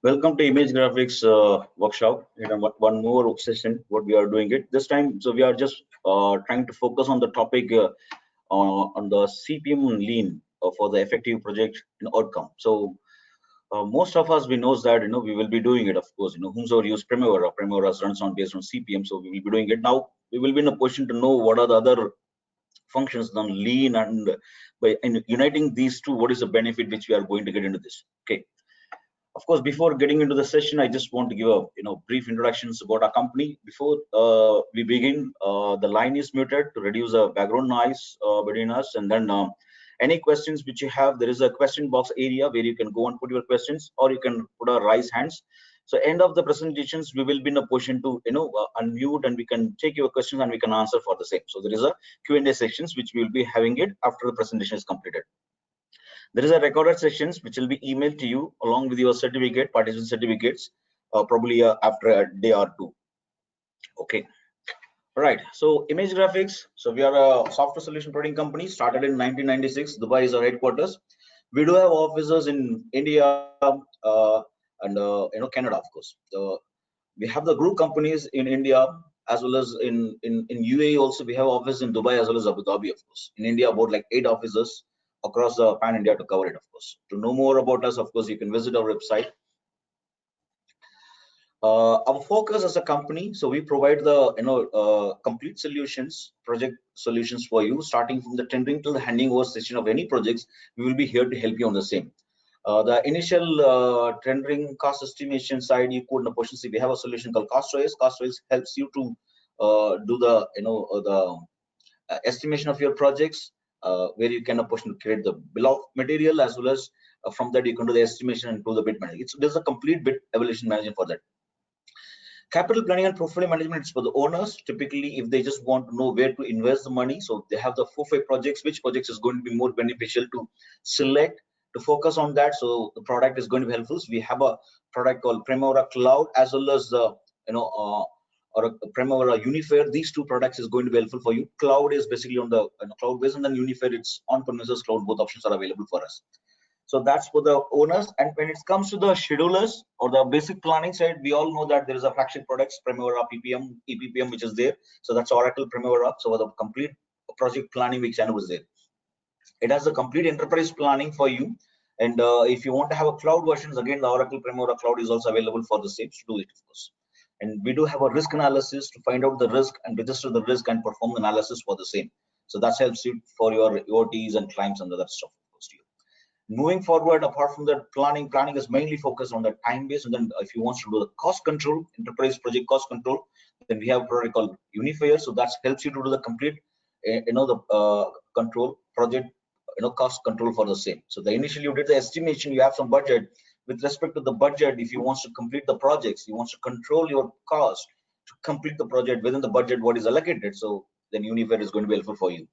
Welcome to Image Graphics workshop. One more session. What we are doing it this time. So we are just trying to focus on the topic on the CPM lean for the effective project outcome. So most of us we knows that we will be doing it. Of course, whomsoever use Primavera. Primavera runs on based on CPM. So we will be doing it now. We will be in a position to know what are the other functions on lean, and by uniting these two, what is the benefit which we are going to get into this. Okay. Of course, before getting into the session, I just want to give a brief introductions about our company. Before we begin, the line is muted to reduce the background noise between us. And then any questions which you have, there is a question box area where you can go and put your questions, or you can put a raise hands. So end of the presentations, we will be in a position to unmute, and we can take your questions and we can answer for the same. So there is a Q&A sections which we will be having it after the presentation is completed. There is a recorded sessions which will be emailed to you along with your certificate, participant certificates, probably after a day or two. Okay. All right. So Image Graphics. So we are a software solution providing company started in 1996. Dubai is our headquarters. We do have offices in India and Canada, of course. We have the group companies in India as well as in UAE also. We have office in Dubai as well as Abu Dhabi, of course. In India, about like 8 offices across the pan India to cover it, of course. To know more about us, of course, you can visit our website. Our focus as a company, so we provide the complete solutions, project solutions for you, starting from the tendering to the handing over session of any projects. We will be here to help you on the same. The initial tendering cost estimation side, you could in a portion see we have a solution called Costwise. Costwise helps you to do the estimation of your projects, where you can create the bill of material, as well as from that you can do the estimation and do the bid management. There's a complete bid evaluation management for that. Capital planning and portfolio management is for the owners. Typically, if they just want to know where to invest the money, so they have the 4-5 projects, which projects is going to be more beneficial to select, to focus on that. So the product is going to be helpful. So we have a product called Primavera Cloud, as well as the or a Primavera Unifier. These two products is going to be helpful for you. Cloud is basically on the cloud base, and then Unifier, it's on-premises cloud. Both options are available for us. So that's for the owners. And when it comes to the schedulers or the basic planning side, we all know that there is a flagship products, Primavera PPM, EPPM, which is there. So that's Oracle Primavera. So the complete project planning which was there. It has a complete enterprise planning for you. And if you want to have a cloud versions, again, the Oracle Primavera Cloud is also available for the same to do it, of course. And we do have a risk analysis to find out the risk and register the risk and perform the analysis for the same. So that helps you for your EOTs and claims and other stuff. Moving forward, apart from that, planning is mainly focused on the time base. And then if you want to do the cost control, enterprise project cost control, then we have a product called Unifier. So that helps you to do the complete control project cost control for the same. So the initially you did the estimation, you have some budget. With respect to the budget, if you want to complete the projects, you want to control your cost to complete the project within the budget what is allocated. So then Unifier is going to be helpful for you.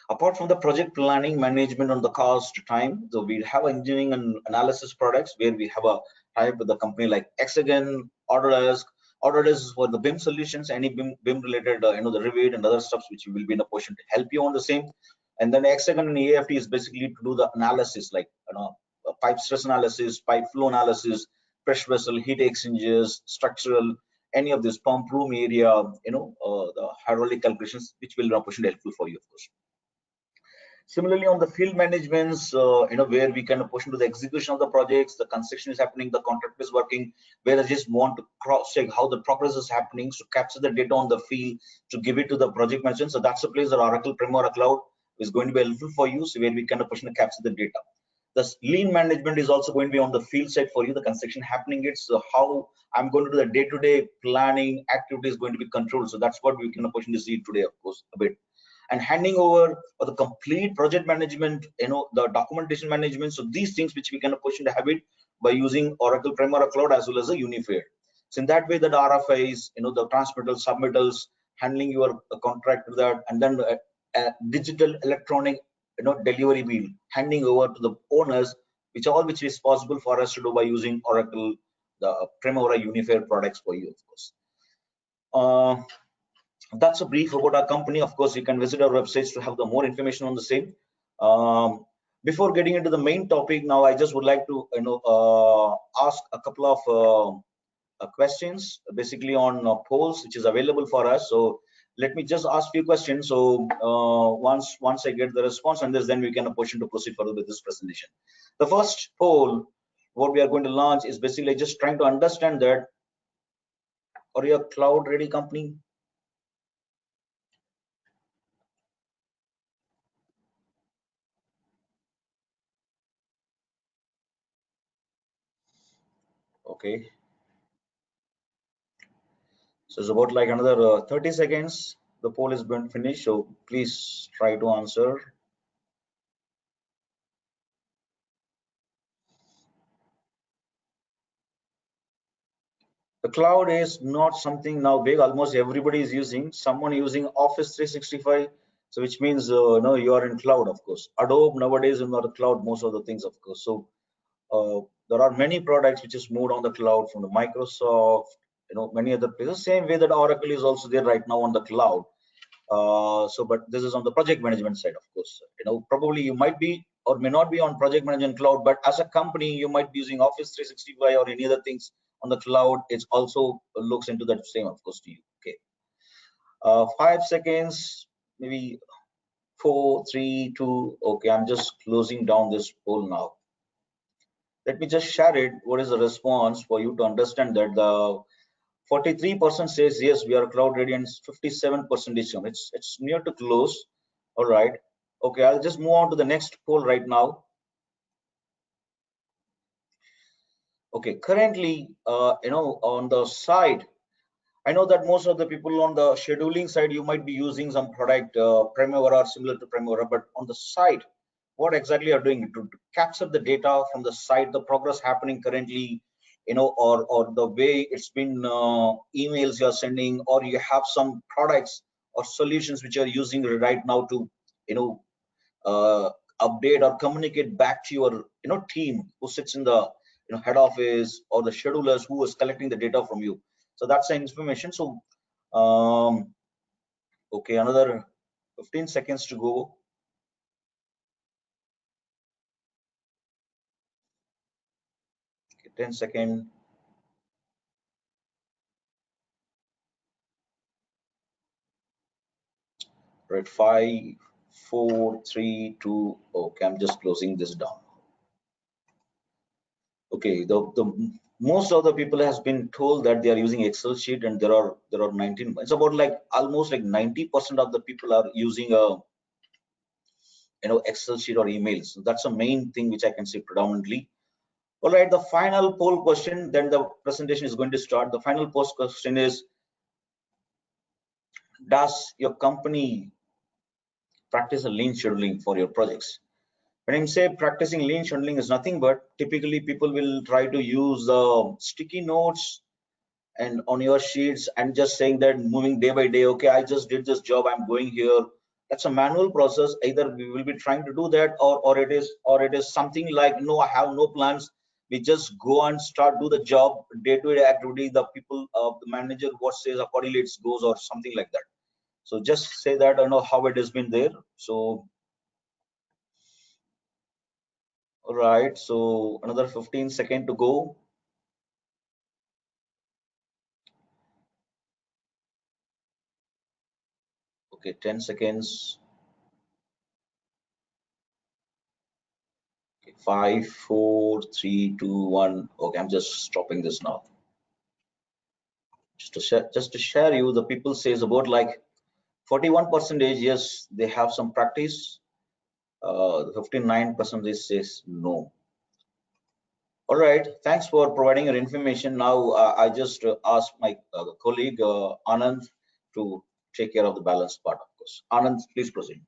Apart from the project planning management on the cost time, so we have engineering and analysis products where we have a type with the company like Hexagon, Autodesk. Autodesk is for the BIM solutions, any BIM related, the Revit and other stuff which you will be in a position to help you on the same. And then Hexagon and AFT is basically to do the analysis like pipe stress analysis, pipe flow analysis, pressure vessel, heat exchangers, structural, any of this pump room area, the hydraulic calculations, which will be a position helpful for you, of course. Similarly, on the field managements, where we can push into the execution of the projects, the construction is happening, the contract is working, where I just want to cross-check how the progress is happening, to capture the data on the field, to give it to the project management. So that's the place that Oracle Primavera Cloud is going to be helpful for you, so where we can push and capture the data. The lean management is also going to be on the field side for you, the construction happening. It's how I'm going to do the day-to-day planning activity is going to be controlled. So that's what we can push to see today, of course, a bit. And handing over for the complete project management, the documentation management. So these things which we can push into habit by using Oracle Primavera Cloud as well as a Unifier. So in that way, that RFIs, the transmittals, submittals, handling your contract with that, and then digital electronic, delivery wheel, handing over to the owners, which is possible for us to do by using Oracle, the Primavera Unifier products for you, of course. That's a brief about our company. Of course, you can visit our websites to have the more information on the same. Before getting into the main topic, now I just would like to ask a couple of questions, basically on polls which is available for us. So let me just ask few questions. So once I get the response on this, then we can position to proceed further with this presentation. The first poll what we are going to launch is basically just trying to understand that, are you a cloud ready company? Okay, so it's about like another 30 seconds. The poll is going to finish, so please try to answer. The cloud is not something now big. Almost everybody is using. Someone using Office 365, so which means no, you are in cloud, of course. Adobe nowadays is not a cloud. Most of the things, of course. So there are many products which is moved on the cloud from the Microsoft. Many other places. Same way that Oracle is also there right now on the cloud. So, but this is on the project management side, of course. Probably you might be or may not be on project management cloud, but as a company, you might be using Office 365 or any other things on the cloud. It also looks into that same, of course, to you. Okay. 5 seconds, maybe 4, 3, 2. Okay, I'm just closing down this poll now. Let me just share it. What is the response for you to understand that the 43% says yes, we are cloud ready, and 57% is no. It's near to close. All right. Okay, I'll just move on to the next poll right now. Okay, currently, on the side, I know that most of the people on the scheduling side, you might be using some product Primavera or similar to Primavera, but on the side, what exactly are doing to capture the data from the site, the progress happening currently, or the way it's been emails you're sending, or you have some products or solutions which you're using right now to, uh, update or communicate back to your, team who sits in the, head office, or the schedulers who is collecting the data from you. So that's the information. So, okay, another 15 seconds to go. Okay, 10 seconds. Right, 5, 4, 3, 2. Okay, I'm just closing this down. Okay, the most of the people has been told that they are using Excel sheet, and there are 19. It's about like almost like 90% of the people are using a, Excel sheet or emails. So that's the main thing which I can say predominantly. All right, the final poll question, then the presentation is going to start. The final poll question is, does your company practice a lean scheduling for your projects? When I say practicing lean scheduling is nothing but typically people will try to use sticky notes and on your sheets and just saying that moving day by day. Okay, I just did this job, I'm going here. That's a manual process. Either we will be trying to do that, or it is something like, no, I have no plans. We just go and start do the job, day-to-day activity. The people, the manager, what says accordingly it goes, or something like that. So just say that I know how it has been there. So all right, so another 15 seconds to go. Okay, 10 seconds. Okay, 5, 4, 3, 2, 1. Okay, I'm just stopping this now. Just to share you, the people says about like 41% yes, they have some practice. 59% says no. All right, thanks for providing your information. Now I just ask my colleague Anand to take care of the balance part, of course. Anand, please proceed.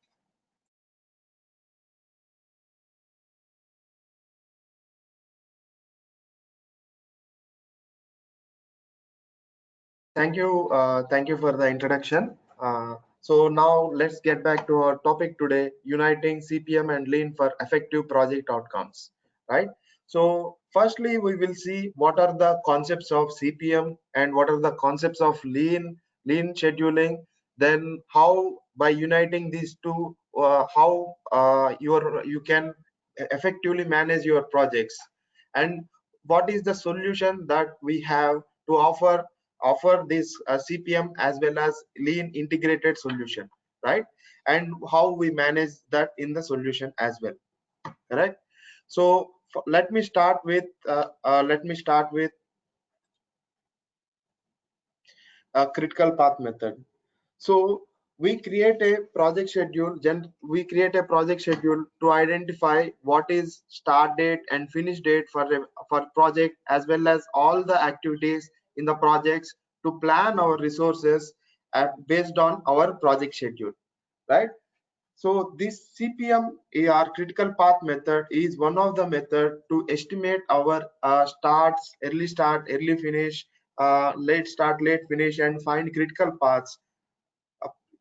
Thank you for the introduction. So now let's get back to our topic today: uniting CPM and Lean for effective project outcomes. Right. So firstly, we will see what are the concepts of CPM and what are the concepts of Lean scheduling. Then how by uniting these two, how you can effectively manage your projects, and what is the solution that we have to offer this CPM as well as lean integrated solution, right? And how we manage that in the solution as well, correct? So let me start with a critical path method. So we create a project schedule. We create a project schedule to identify what is start date and finish date for project, as well as all the activities in the projects, to plan our resources based on our project schedule, right? So this CPM or critical path method is one of the method to estimate our starts, early start, early finish, late start, late finish, and find uh,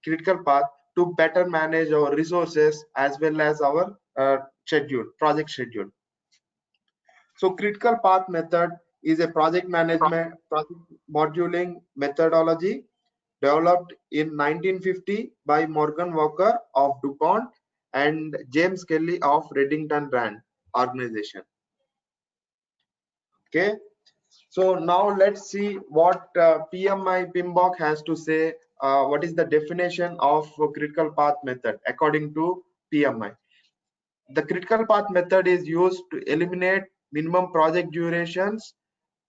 critical path to better manage our resources as well as our project schedule. So critical path method is a project moduling methodology developed in 1950 by Morgan Walker of DuPont and James Kelly of Reddington Rand organization. Okay, so now let's see what PMI PMBOK has to say. What is the definition of critical path method according to PMI? The critical path method is used to eliminate minimum project durations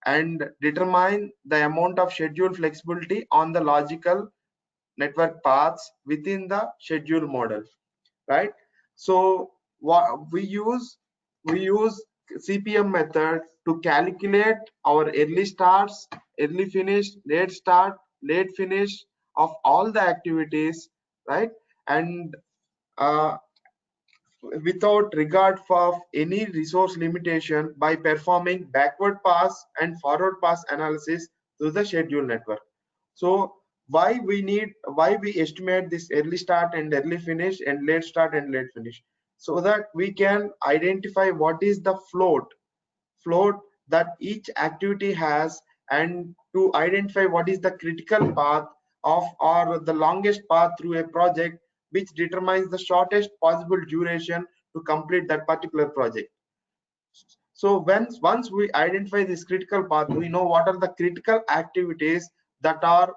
and determine the amount of schedule flexibility on the logical network paths within the schedule model, right? So what we use CPM method to calculate our early starts, early finish, late start, late finish of all the activities, right? And without regard for any resource limitation, by performing backward pass and forward pass analysis to the schedule network. So why we estimate this early start and early finish and late start and late finish, so that we can identify what is the float that each activity has, and to identify what is the critical path of or the longest path through a project, which determines the shortest possible duration to complete that particular project. So once we identify this critical path, we know what are the critical activities that are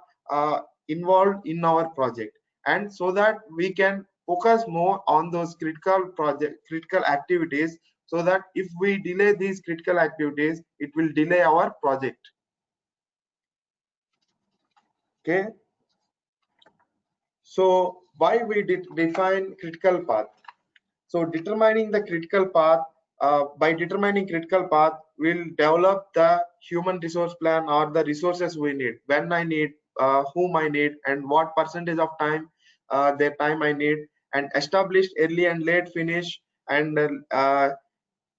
involved in our project, and so that we can focus more on those critical activities, so that if we delay these critical activities, it will delay our project. Okay, so why we define critical path? So determining the critical path, by determining critical path, we'll develop the human resource plan, or the resources we need, when I need, whom I need, and what percentage of time, their time I need, and establish early and late finish, and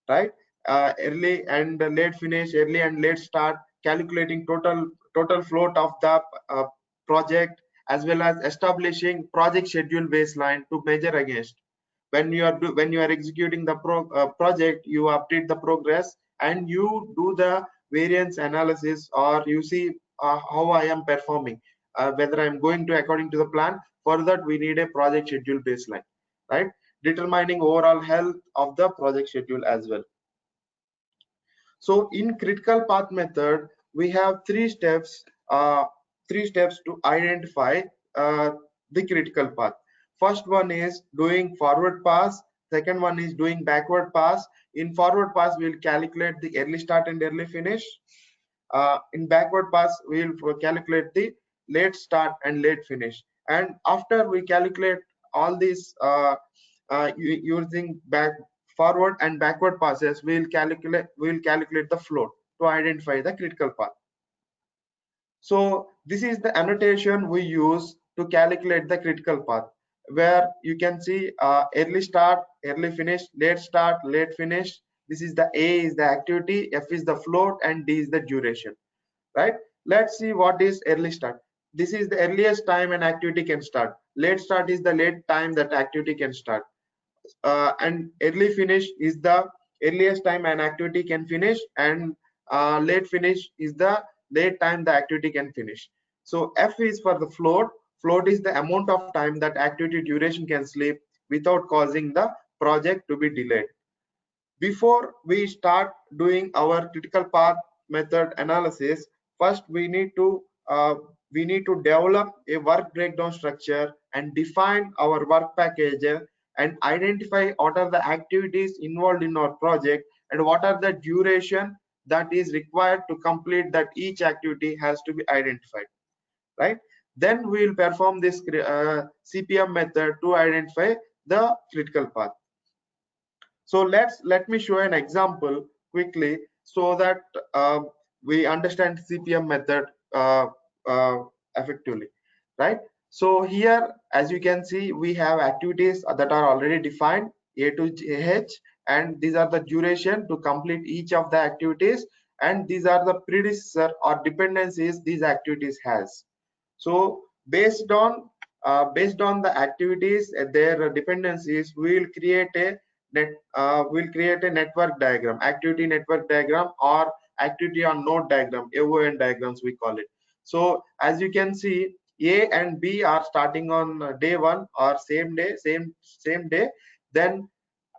right, early and late finish, early and late start, calculating total float of the project, as well as establishing project schedule baseline to measure against. When you are executing the project, you update the progress, and you do the variance analysis, or you see how I am performing, whether I am going to according to the plan. For that, we need a project schedule baseline, right? Determining overall health of the project schedule as well. So in critical path method, we have three steps to identify the critical path. First one is doing forward pass. Second one is doing backward pass. In forward pass, we'll calculate the early start and early finish. In backward pass, we'll calculate the late start and late finish. And after we calculate all these using forward and backward passes, we'll calculate the float to identify the critical path. So this is the annotation we use to calculate the critical path, where you can see early start, early finish, late start, late finish. This is the A is the activity, F is the float, and D is the duration, right? Let's see what is early start. This is the earliest time an activity can start. Late start is the late time that activity can start. And early finish is the earliest time an activity can finish, and late finish is the late time the activity can finish. So F is for the float. Float is the amount of time that activity duration can slip without causing the project to be delayed. before we start doing our critical path method analysis, first we need to develop a work breakdown structure and define our work package and identify what are the activities involved in our project and what are the duration that is required to complete that. Each activity has to be identified, right? Then we will perform this CPM method to identify the critical path. So let me show an example quickly so that we understand CPM method effectively, right? So here, as you can see, we have activities that are already defined, A to H, and these are the duration to complete each of the activities, and these are the predecessor or dependencies these activities has. So based on the activities, their dependencies, we will create a network diagram, activity network diagram, or activity on node diagram, AON diagrams we call it. So as you can see, A and B are starting on day one or same day, same day. Then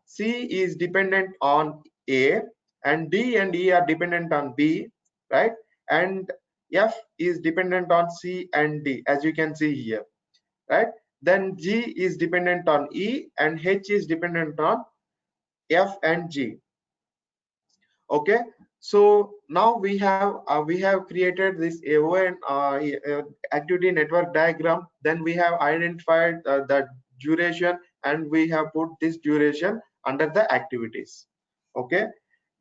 C is dependent on A, and D and E are dependent on B, right? And F is dependent on C and D, as you can see here, right? Then G is dependent on E, and H is dependent on F and G. Okay, so now we have created this AON activity network diagram. Then we have identified the duration, and we have put this duration under the activities. Okay,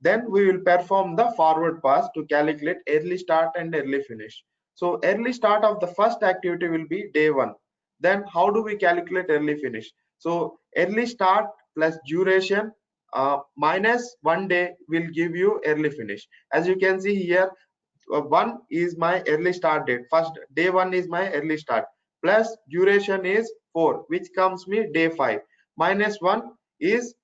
then we will perform the forward pass to calculate early start and early finish. So early start of the first activity will be day one. Then how do we calculate early finish? So early start plus duration minus 1 day will give you early finish. As you can see here, 1 is my early start date. First day 1 is my early start, plus duration is 4, which comes me day 5, minus 1 is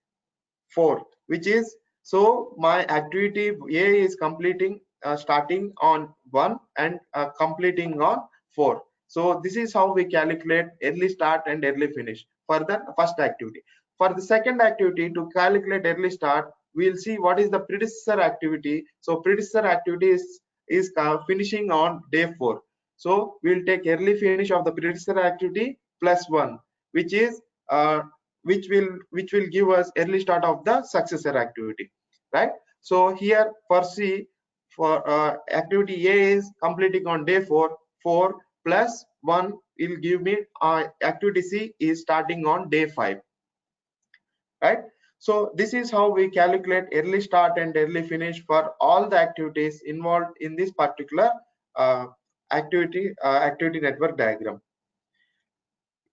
4, which is, so my activity A is completing starting on 1 and completing on 4. So this is how we calculate early start and early finish for the first activity. For the second activity, to calculate early start, we'll see what is the predecessor activity. So predecessor activity is finishing on day 4. So we'll take early finish of the predecessor activity plus 1, which is which will give us early start of the successor activity, right? So here for C, for activity A is completing on day 4, 4 plus 1 will give me activity C is starting on day 5, right? So this is how we calculate early start and early finish for all the activities involved in this particular activity network diagram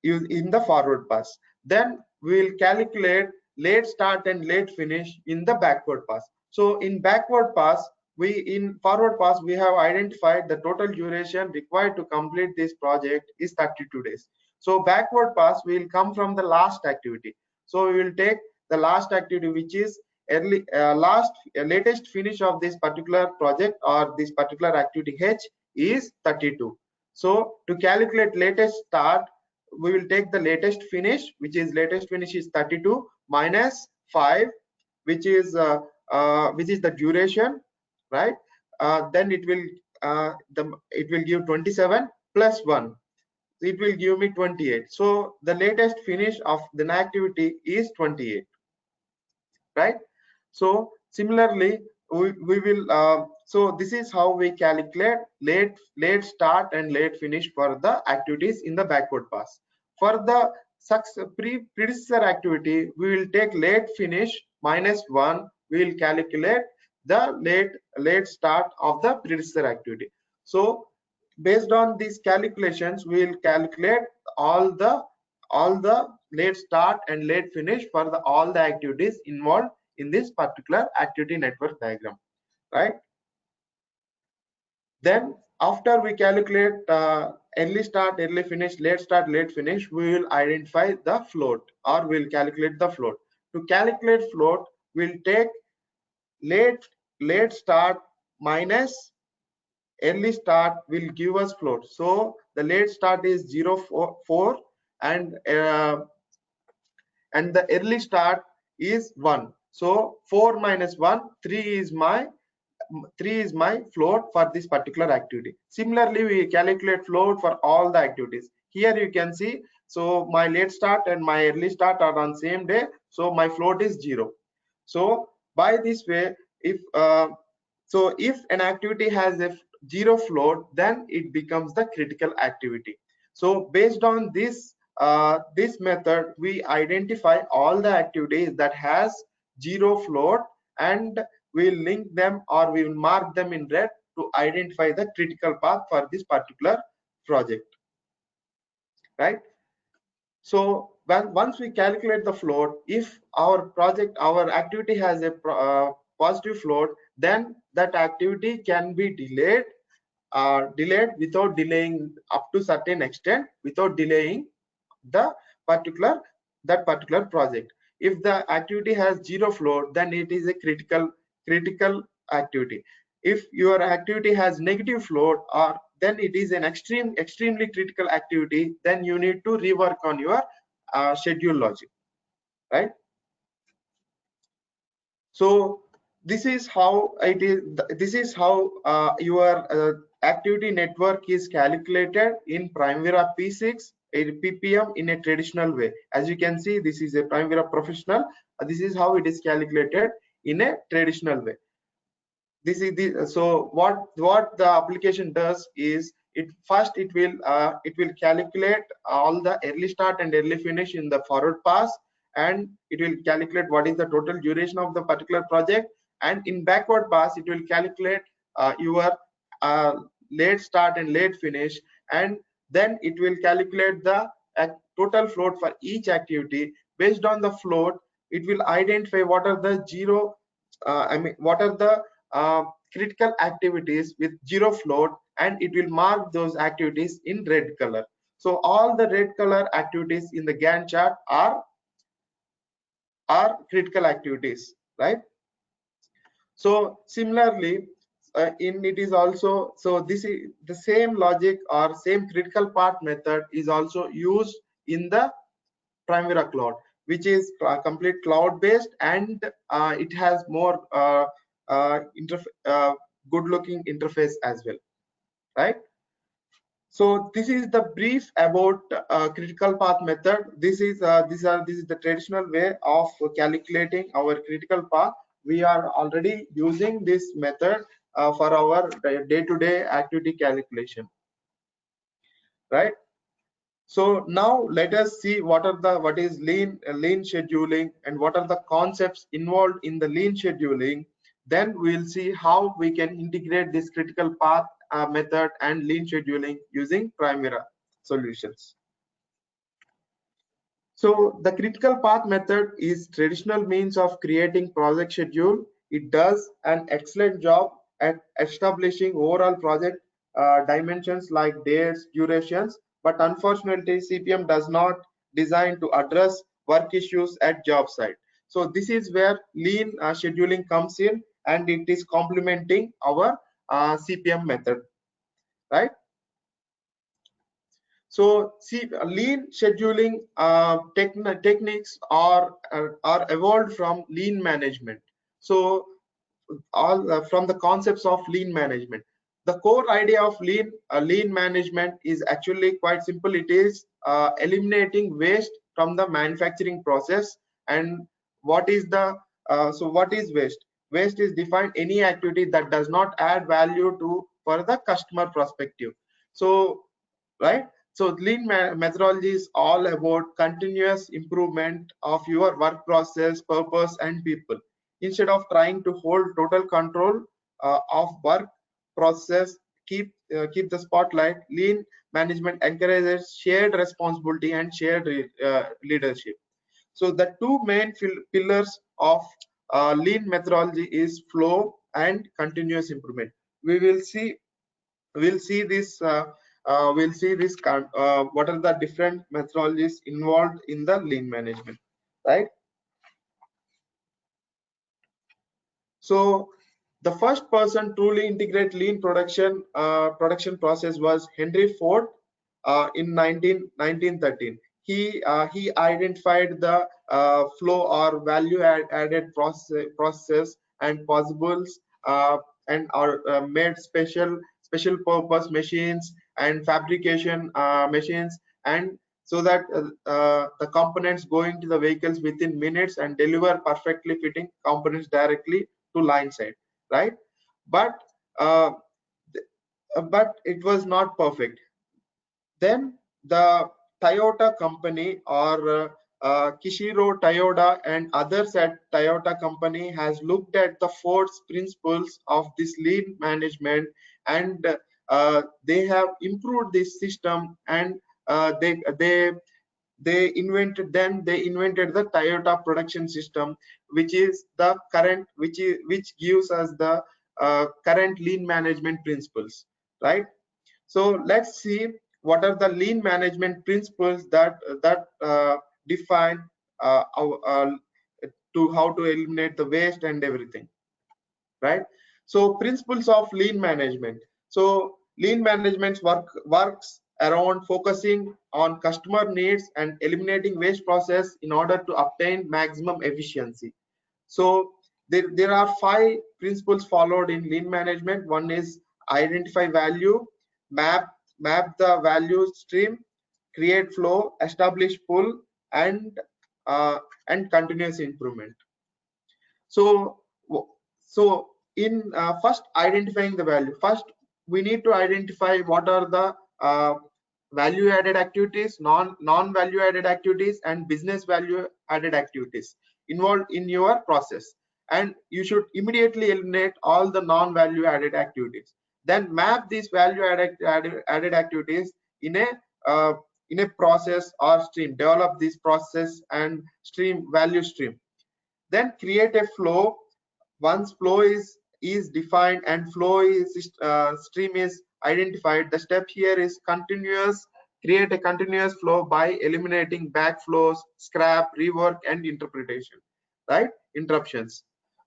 in the forward pass. Then we will calculate late start and late finish in the backward pass. So in backward pass, in forward pass, we have identified the total duration required to complete this project is 32 days. So backward pass will come from the last activity. So we will take the last activity, which is latest finish of this particular project or this particular activity H is 32. So to calculate latest start, we will take the latest finish, which is latest finish is 32 minus 5, which is the duration, right? Then it will give 27 plus 1, it will give me 28. So the latest finish of the activity is 28, right? So similarly, we will so this is how we calculate late start and late finish for the activities in the backward pass. For the predecessor activity, we will take late finish minus 1, we will calculate the late start of the predecessor activity. So based on these calculations, we will calculate all the late start and late finish for all the activities involved in this particular activity network diagram, right? Then after we calculate early start, early finish, late start, late finish, we will identify the float, or we'll calculate the float. To calculate float, we'll take late start minus early start will give us float. So the late start is 0.4 and the early start is 1. So 4 minus 1, 3 is my float for this particular activity. Similarly, we calculate float for all the activities. Here you can see, so my late start and my early start are on same day, so my float is 0. So by this way, if an activity has a 0 float, then it becomes the critical activity. So based on this this method, we identify all the activities that has 0 float, and we'll link them or we will mark them in red to identify the critical path for this particular project, right? So once we calculate the float, if our activity has a positive float, then that activity can be delayed without delaying up to certain extent, without delaying the particular project. If the activity has 0 float, then it is a critical activity. If your activity has negative float, or then it is an extremely critical activity, then you need to rework on your schedule logic, right? So this is how it is. This is how your activity network is calculated in Primavera P6 PPM in a traditional way. As you can see, this is a Primavera Professional. This is how it is calculated in a traditional way. This is the so what the application does is it will calculate all the early start and early finish in the forward pass, and it will calculate what is the total duration of the particular project, and in backward pass it will calculate your late start and late finish, and then it will calculate the total float for each activity. Based on the float, it will identify what are the what are the critical activities with 0 float, and it will mark those activities in red color. So all the red color activities in the Gantt chart are critical activities, right? So similarly, in it is also, so this is the same logic or same critical path method is also used in the Primavera Cloud, which is complete cloud based, and it has more good looking interface as well, right? So this is the brief about critical path method. This is the traditional way of calculating our critical path. We are already using this method for our day-to-day activity calculation, right? So now let us see what is lean scheduling and what are the concepts involved in the lean scheduling. Then we'll see how we can integrate this critical path method and lean scheduling using Primavera solutions. So the critical path method is traditional means of creating project schedule. It does an excellent job at establishing overall project dimensions like dates, durations, but unfortunately CPM does not design to address work issues at job site. So this is where lean scheduling comes in, and it is complementing our CPM method, right? So see, lean scheduling techniques are evolved from lean management. So all from the concepts of lean management. The core idea of lean management is actually quite simple. It is eliminating waste from the manufacturing process. And what is the what is waste? Waste is defined any activity that does not add value to for the customer perspective. So right, so lean methodology is all about continuous improvement of your work process, purpose, and people. Instead of trying to hold total control of work process, keep the spotlight. Lean management encourages shared responsibility and shared leadership. So the two main pillars of lean methodology is flow and continuous improvement. We will see we'll see this what are the different methodologies involved in the lean management, right? So the first person truly integrate lean production process was Henry Ford in 1913. he identified the flow or value added process and possibles, and made special purpose machines and fabrication machines, and so that the components go into the vehicles within minutes and deliver perfectly fitting components directly to line side, right? But uh, but it was not perfect. Then the Toyota company, or Kishiro Toyota and others at Toyota company, has looked at the 4 principles of this lean management, and they have improved this system, and they invented the Toyota production system, which is the current, which gives us the current lean management principles, right? So let's see what are the lean management principles that define to how to eliminate the waste and everything, right? So principles of lean management. So lean management works around focusing on customer needs and eliminating waste process in order to obtain maximum efficiency. So there are 5 principles followed in lean management. One is identify value, map the value stream, create flow, establish pull, and continuous improvement. So in first identifying the value, first we need to identify what are the value added activities, non value added activities, and business value added activities involved in your process, and you should immediately eliminate all the non value added activities. Then map these value added activities uh, in a process or stream. Develop this process and stream, value stream. Then create a flow. Once flow is defined and flow is stream is identified, the step here is continuous. Create a continuous flow by eliminating backflows, scrap, rework, and interpretation, right? Interruptions.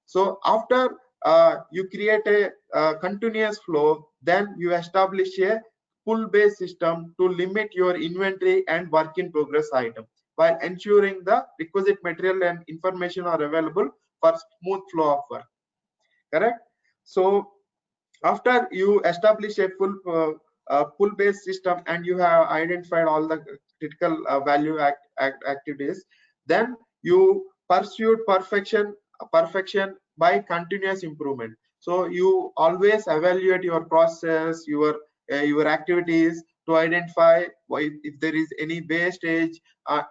So after you create a continuous flow, then you establish a pull based system to limit your inventory and work in progress item, while ensuring the requisite material and information are available for smooth flow of work. Correct? So after you establish a full pull based system and you have identified all the critical value activities, then you pursued perfection by continuous improvement. So you always evaluate your process, your activities, to identify if there is any wastage,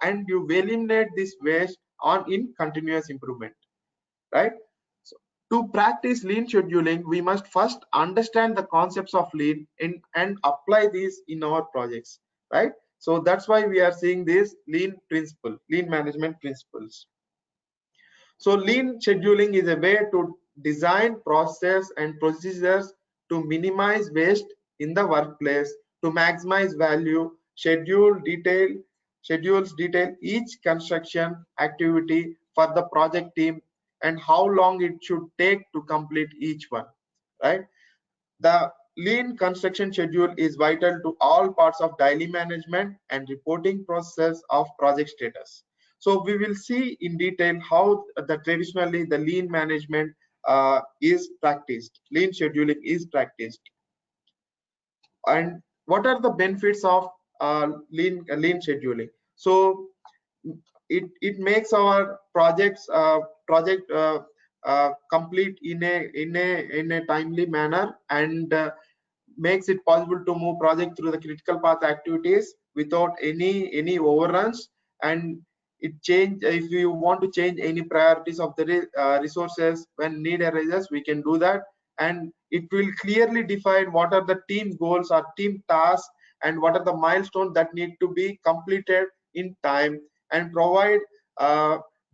and you eliminate this waste on in continuous improvement, right? So to practice lean scheduling, we must first understand the concepts of lean and apply these in our projects, right? So that's why we are seeing this lean management principles. So lean scheduling is a way to design process and procedures to minimize waste in the workplace, to maximize value. Schedules detail each construction activity for the project team and how long it should take to complete each one, right? The lean construction schedule is vital to all parts of daily management and reporting process of project status. So we will see in detail how traditionally the lean management is practiced, lean scheduling is practiced, and what are the benefits of lean scheduling. So it makes our project complete in a timely manner, and makes it possible to move project through the critical path activities without any overruns. And it change, if you want to change any priorities of the resources when need arises, we can do that. And it will clearly define what are the team goals or team tasks, and what are the milestones that need to be completed in time, and provide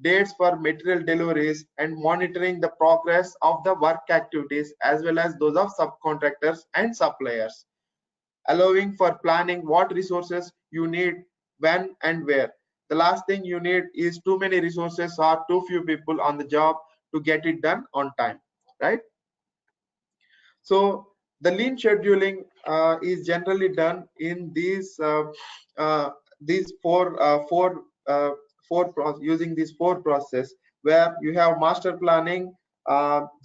dates for material deliveries and monitoring the progress of the work activities as well as those of subcontractors and suppliers, allowing for planning what resources you need when and where. The last thing you need is too many resources or too few people on the job to get it done on time, right? So the lean scheduling is generally done in these these using these four process, where you have master planning.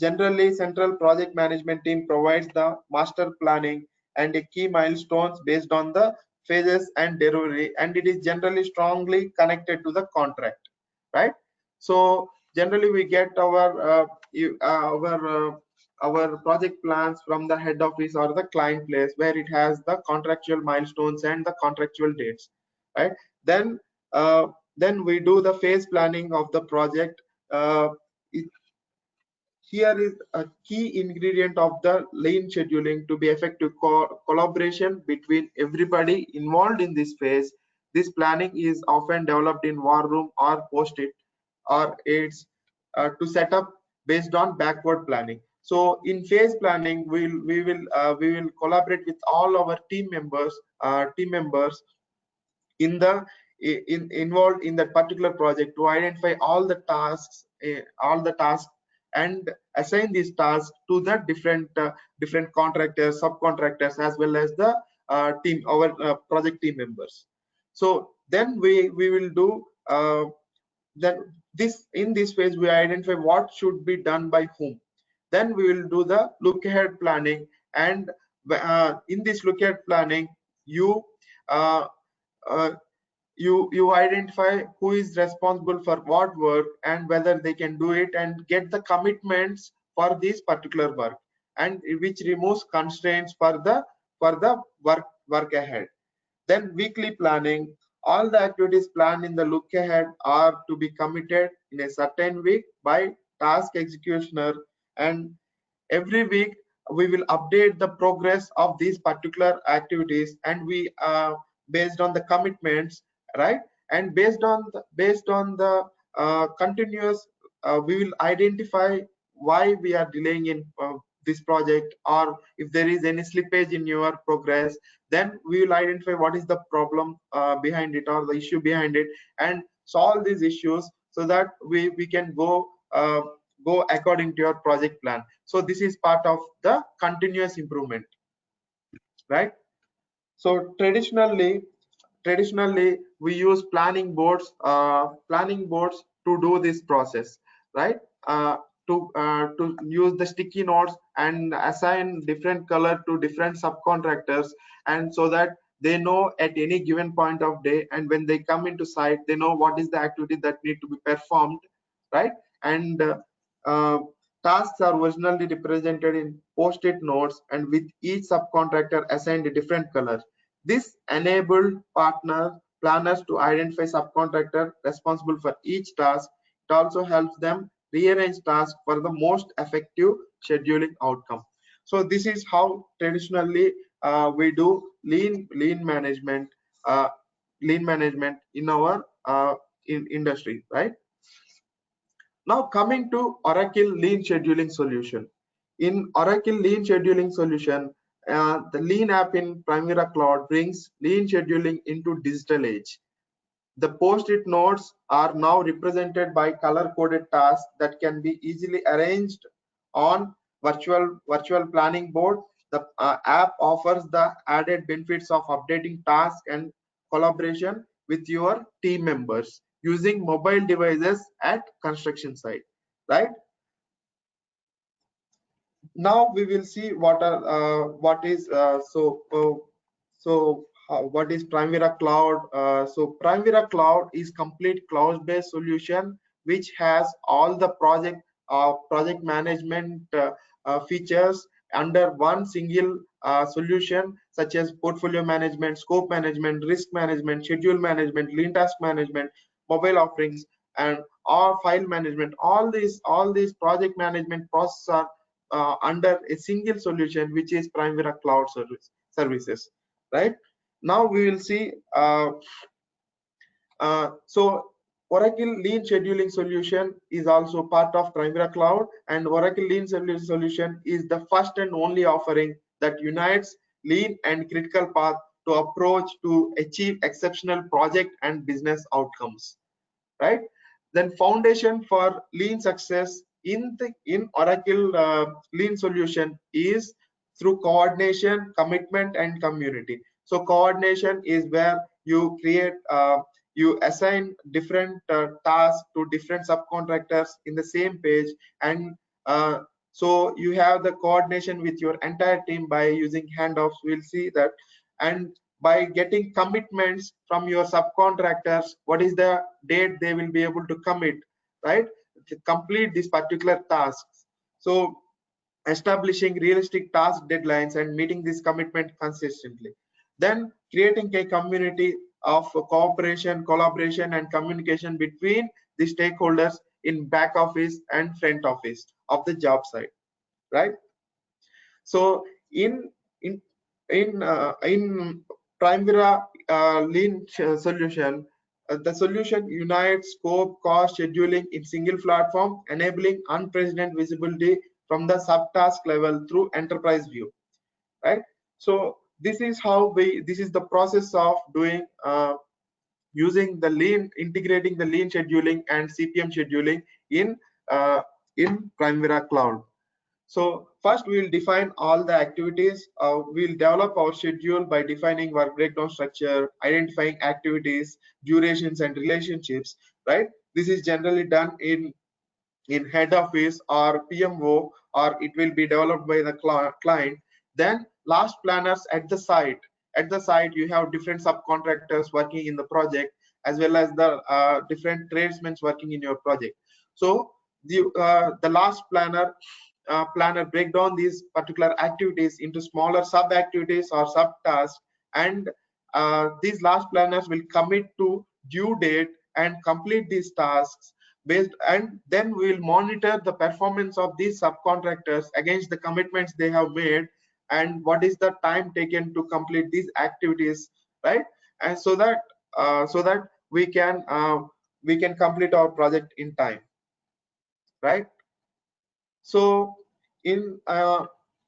Generally, central project management team provides the master planning and a key milestones based on the phases and delivery, and it is generally strongly connected to the contract, right? So generally we get our project plans from the head office or the client place, where it has the contractual milestones and the contractual dates, right? Then then we do the phase planning of the project. uh, Here is a key ingredient of the lean scheduling to be effective collaboration between everybody involved in this phase. This planning is often developed in war room or post-it or aids to set up based on backward planning. So in phase planning, we will collaborate with all our team members in the involved in that particular project to identify all the tasks and assign these tasks to the different contractors, subcontractors, as well as the our project team members. So then we will do that. In this phase we identify what should be done by whom. Then we will do the look ahead planning, and in this look ahead planning, you uh, uh, you identify who is responsible for what work and whether they can do it, and get the commitments for this particular work, and which removes constraints for the work ahead. Then weekly planning. All the activities planned in the look ahead are to be committed in a certain week by task executioner, and every week we will update the progress of these particular activities, and we based on the commitments, right? And based on the continuous, we will identify why we are delaying in this project, or if there is any slippage in your progress, then we will identify what is the problem behind it, or the issue behind it, and solve these issues so that we can go according to your project plan. So this is part of the continuous improvement, right? So traditionally we use planning boards to do this process, right? To use the sticky notes and assign different color to different subcontractors, and so that they know at any given point of day, and when they come into site, they know what is the activity that need to be performed, right? And uh, tasks are originally represented in post-it notes, and with each subcontractor assigned a different color. This enabled planners to identify subcontractor responsible for each task. It also helps them rearrange tasks for the most effective scheduling outcome. So this is how traditionally we do lean management, uh, in our industry, right? Now coming to Oracle Lean Scheduling Solution. In Oracle Lean Scheduling Solution, the Lean app in Primavera Cloud brings lean scheduling into digital age. The post-it notes are now represented by color-coded tasks that can be easily arranged on virtual planning board. The app offers the added benefits of updating tasks and collaboration with your team members using mobile devices at construction site, right? Now we will see what is Primavera Cloud. So Primavera Cloud is complete cloud-based solution which has all the project management features under one single solution, such as portfolio management, scope management, risk management, schedule management, lean task management, mobile offerings, and all file management. All these project management processes are under a single solution, which is Primavera Cloud services, right? Now we will see. So Oracle Lean Scheduling Solution is also part of Primavera Cloud, and Oracle Lean Scheduling Solution is the first and only offering that unites lean and critical path to approach to achieve exceptional project and business outcomes, right? Then foundation for lean success in Oracle Lean Solution is through coordination, commitment, and community. So coordination is where you create you assign different tasks to different subcontractors in the same page, and so you have the coordination with your entire team by using handoffs. We'll see that. And by getting commitments from your subcontractors, what is the date they will be able to commit, right, to complete this particular tasks. So establishing realistic task deadlines and meeting this commitment consistently. Then creating a community of cooperation, collaboration, and communication between the stakeholders in back office and front office of the job site, right? So in Primavera lean solution, the solution unites scope, cost, scheduling in single platform, enabling unprecedented visibility from the subtask level through enterprise view, right? So this is how this is the process of doing using the lean, integrating the lean scheduling and CPM scheduling uh, in Primavera Cloud. So first we will define all the activities. We'll develop our schedule by defining work breakdown structure, identifying activities, durations, and relationships, right? This is generally done in head office or PMO, or it will be developed by the client. Then last planners at the site. At the site, you have different subcontractors working in the project, as well as the different tradesmen working in your project. So the last planner break down these particular activities into smaller sub activities or sub tasks, and these last planners will commit to due date and complete these tasks based, and then we will monitor the performance of these subcontractors against the commitments they have made, and what is the time taken to complete these activities, right? And so that we can complete our project in time, right? So in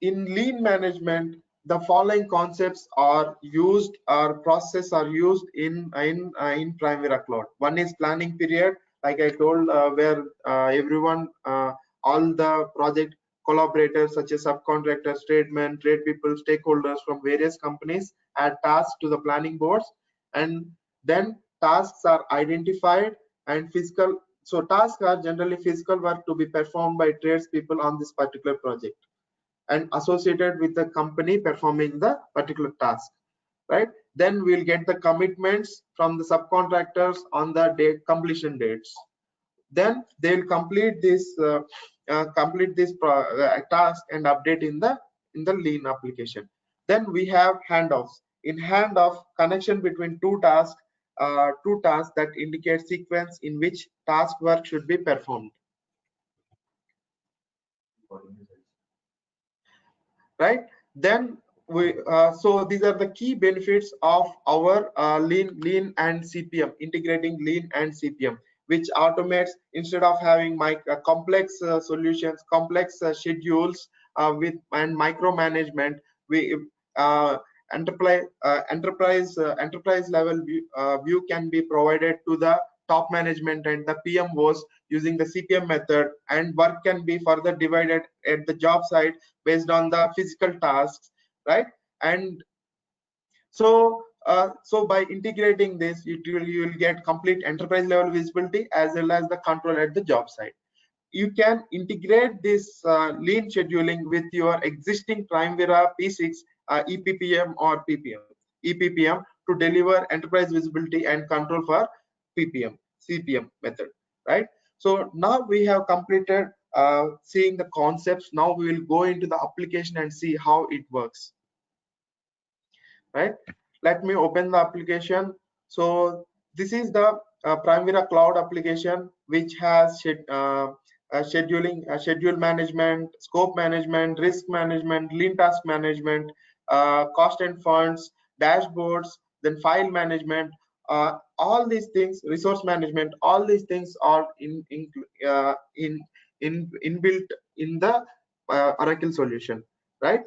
lean management, the following concepts are used, or processes are used in Primavera Cloud. One is planning period, like I told, where everyone, all the project collaborators such as subcontractors, tradesmen, trade people, stakeholders from various companies add tasks to the planning boards, and then tasks are identified and physical. So tasks are generally physical work to be performed by tradespeople on this particular project and associated with the company performing the particular task, right? Then we'll get the commitments from the subcontractors on the completion dates. Then they'll complete this task and update in the lean application. Then we have handoffs. In handoff, connection between two tasks that indicate sequence in which task work should be performed, right? Then we so these are the key benefits of our lean and CPM, integrating lean and CPM, which automates, instead of having complex solutions, complex schedules and micromanagement. We enterprise level view can be provided to the top management and the PMOs using the CPM method, and work can be further divided at the job site based on the physical tasks, right? And so by integrating this, you will get complete enterprise level visibility as well as the control at the job site. You can integrate this lean scheduling with your existing Primavera P6 EPPM or EPPM to deliver enterprise visibility and control for CPM method, right? So now we have completed seeing the concepts. Now we will go into the application and see how it works, right? Let me open the application. So this is the Primavera Cloud application, which has schedule management, scope management, risk management, lean task management, cost and funds, dashboards, then file management, all these things, resource management, all these things are inbuilt in the Oracle solution, right?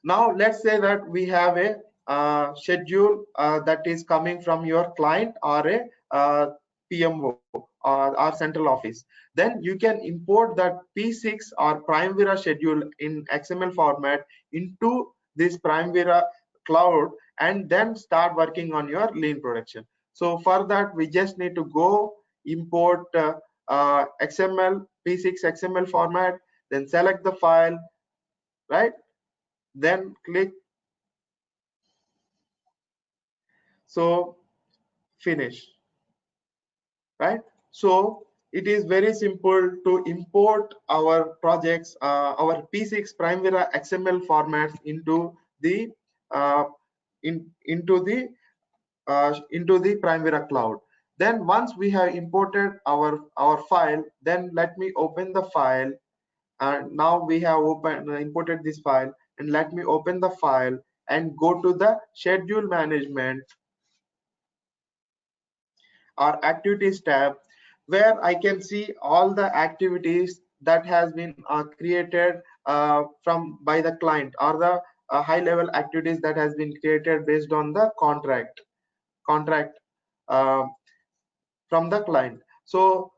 Now let's say that we have a schedule that is coming from your client or a PMO or central office. Then you can import that P6 or Primavera schedule in XML format into this Primavera Cloud, and then start working on your lean production. So for that, we just need to go import XML, P6 XML format, then select the file, right? Then click, so finish, right? So it is very simple to import our projects, our P6 Primavera XML formats into the uh, into the Primavera cloud. Then once we have imported our file, then let me open the file. And now we have imported this file, and let me open the file and go to the schedule management or activities tab, where I can see all the activities that has been created from by the client, or the high level activities that has been created based on the contract uh, from the client. So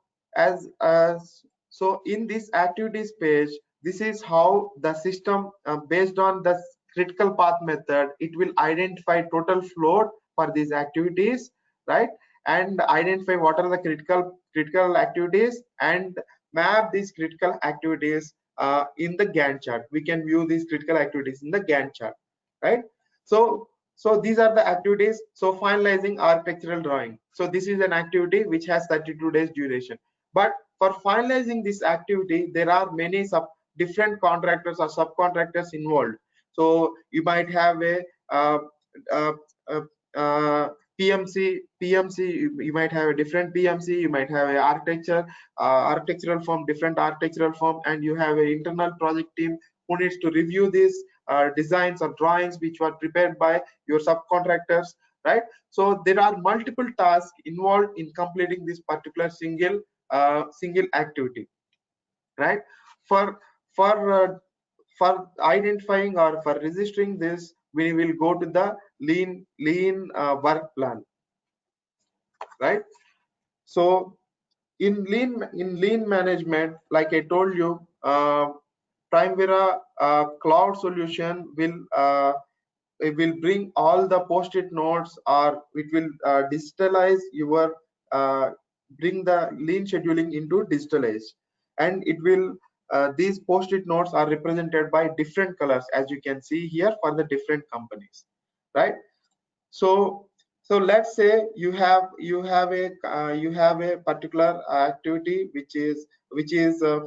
so in this activities page, this is how the system based on the critical path method, it will identify total float for these activities, right? And identify what are the critical activities, and map these critical activities in the Gantt chart. We can view these critical activities in the Gantt chart, right? So these are the activities. So finalizing architectural drawing, so this is an activity which has 32 days duration. But for finalizing this activity, there are many different contractors or subcontractors involved. So you might have a uh, uh, uh, PMC, you might have a different PMC, you might have a architectural firm, different architectural firm, and you have an internal project team who needs to review these designs or drawings which were prepared by your subcontractors, right? So there are multiple tasks involved in completing this particular single activity, right? For for uh, for identifying or for registering this, we will go to the lean work plan, right? So in lean management, like I told you, Primavera cloud solution will it will bring all the post-it notes, or it will digitalize your bring the lean scheduling into digitalized, and it will these post-it notes are represented by different colors, as you can see here, for the different companies, right? So let's say you have a particular activity which is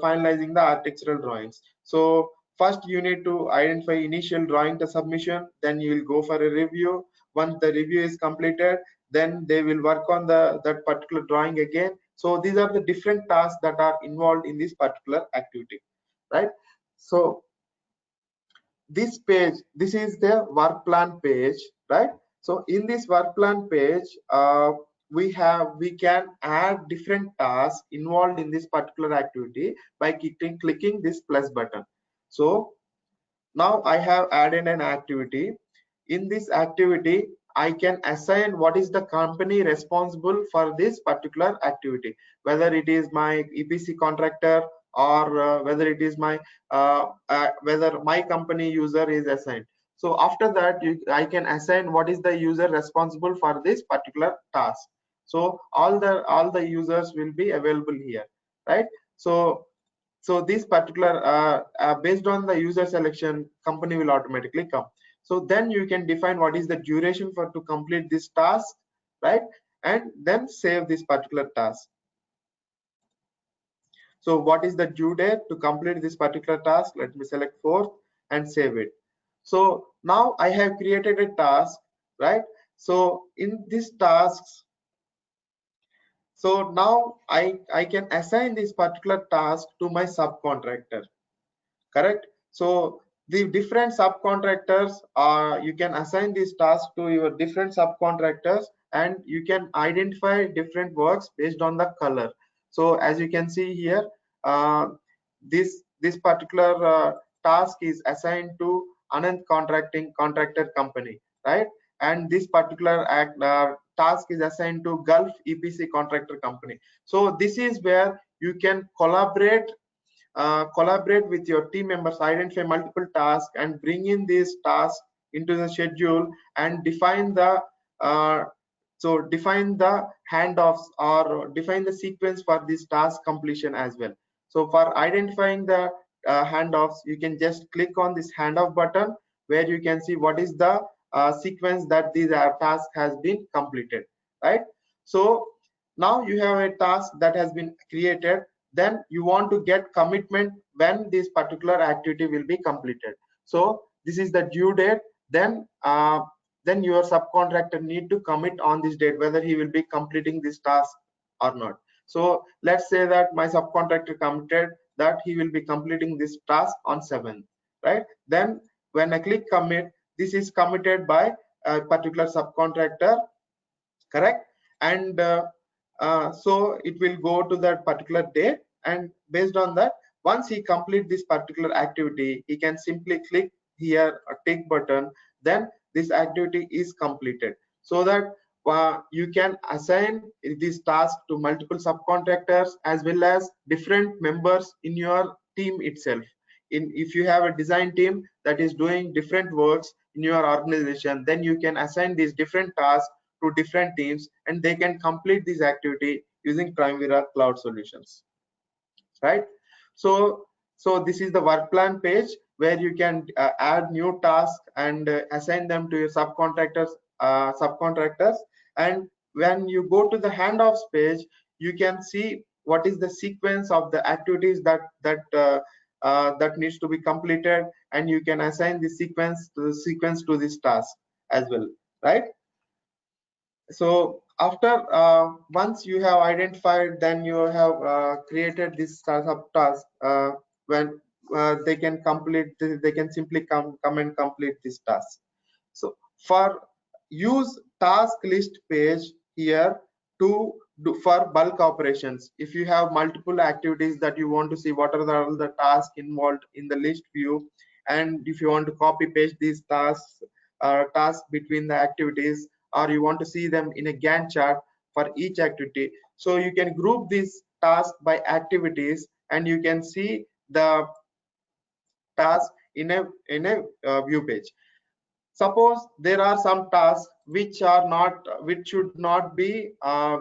finalizing the architectural drawings. So first you need to identify initial drawing to submission, then you will go for a review. Once the review is completed, then they will work on that particular drawing again. So these are the different tasks that are involved in this particular activity, right? So this is the work plan page, right? So in this work plan page, we can add different tasks involved in this particular activity by clicking this plus button. So now I have added an activity. In this activity, I can assign what is the company responsible for this particular activity, whether it is my EPC contractor, or whether it is my whether my company user is assigned. So after that, I can assign what is the user responsible for this particular task. So all the users will be available here, right? So this particular based on the user selection, company will automatically come. So then you can define what is the duration for to complete this task, right? And then save this particular task. So what is the due date to complete this particular task? Let me select 4th and save it. So now I have created a task, right? So in this tasks, so now I can assign this particular task to my subcontractor, correct? So the different subcontractors, you can assign this task to your different subcontractors, and you can identify different works based on the color. So as you can see here, this particular task is assigned to Anand Contractor Company, right? And this particular task is assigned to Gulf EPC Contractor Company. So this is where you can collaborate with your team members, identify multiple tasks, and bring in these tasks into the schedule and define the define the handoffs or define the sequence for this task completion as well. So for identifying the handoffs, you can just click on this handoff button where you can see what is the sequence that this task has been completed, right? So now you have a task that has been created, then you want to get commitment when this particular activity will be completed. So this is the due date, then your subcontractor need to commit on this date whether he will be completing this task or not. So let's say that my subcontractor committed that he will be completing this task on 7th, right? Then when I click commit, this is committed by a particular subcontractor, correct? And so it will go to that particular date, and based on that, once he complete this particular activity, he can simply click here a tick button, then this activity is completed. So that you can assign this task to multiple subcontractors as well as different members in your team itself. If you have a design team that is doing different works in your organization, then you can assign these different tasks to different teams and they can complete this activity using Primavera Cloud Solutions, right? So this is the work plan page where you can add new tasks and assign them to your subcontractors. And when you go to the handoffs page, you can see what is the sequence of the activities that needs to be completed, and you can assign the sequence to this task as well, right? So after once you have identified, then you have created this subtask. When they can complete, they can simply come and complete this task. So for use task list page here to do for bulk operations. If you have multiple activities that you want to see what are all the tasks involved in the list view, and if you want to copy paste these tasks between the activities, or you want to see them in a Gantt chart for each activity, so you can group this task by activities and you can see the task in a view page. Suppose there are some tasks which should not be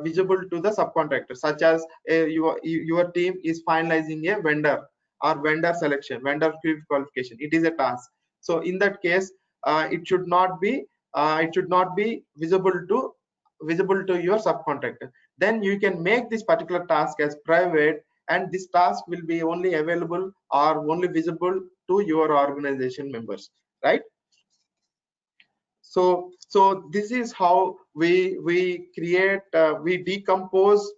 visible to the subcontractor, such as your team is finalizing a vendor or vendor selection, vendor qualification. It is a task. So in that case, it should not be visible to your subcontractor. Then you can make this particular task as private, and this task will be only available or only visible to your organization members, right? So this is how we create we decompose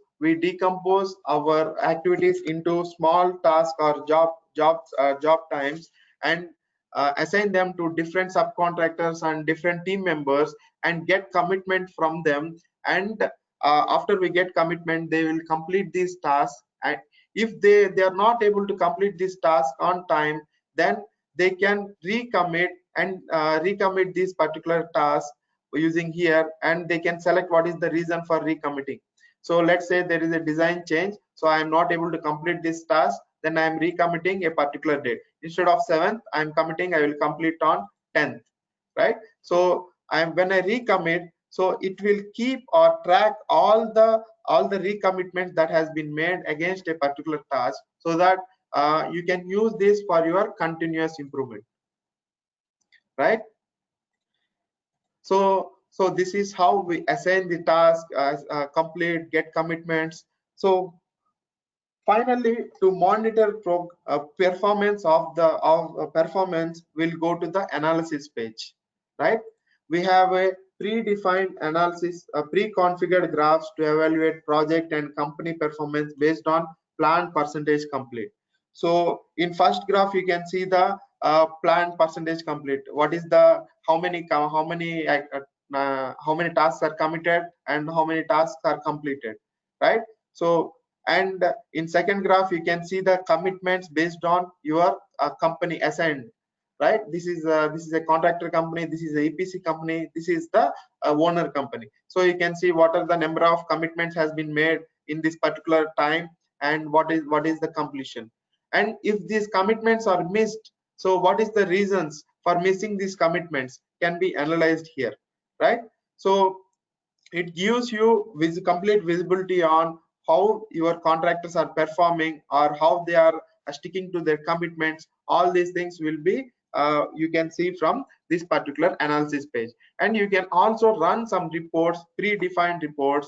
our activities into small tasks or job times, and assign them to different subcontractors and different team members and get commitment from them. And after we get commitment, they will complete these tasks, and if they are not able to complete this task on time, then they can recommit and recommit this particular task using here, and they can select what is the reason for recommitting. So let's say there is a design change, so I am not able to complete this task, then I am recommitting a particular date. Instead of 7th, I am committing, I will complete on 10th, right? So when I recommit, so it will keep or track all the recommitments that has been made against a particular task, so that you can use this for your continuous improvement, right? So this is how we assign the task as complete, get commitments. So finally, to monitor performance of performance, we'll go to the analysis page, right? We have a predefined analysis, pre-configured graphs to evaluate project and company performance based on planned percentage complete. So in first graph, you can see the planned percentage complete. What is the how many tasks are committed and how many tasks are completed, right? So, and in second graph, you can see the commitments based on your company assigned, right? This is a contractor company, this is a EPC company, this is the owner company. So you can see what are the number of commitments has been made in this particular time, and what is the completion. And if these commitments are missed, so what is the reasons for missing these commitments? can be analyzed here, right? So it gives you complete visibility on how your contractors are performing or how they are sticking to their commitments. All these things will be you can see from this particular analysis page. And you can also run some reports, predefined reports,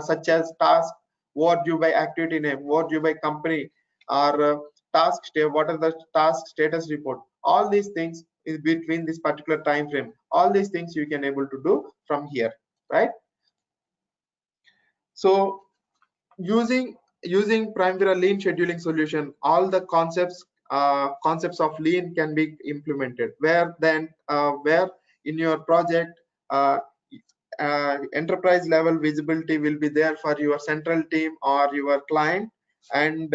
such as task overdue by activity name, overdue by company, or task state, what are the task status report. All these things is between this particular time frame. All these things you can able to do from here, right? So using Primavera lean scheduling solution, all the concepts of lean can be implemented, where in your project enterprise level visibility will be there for your central team or your client, and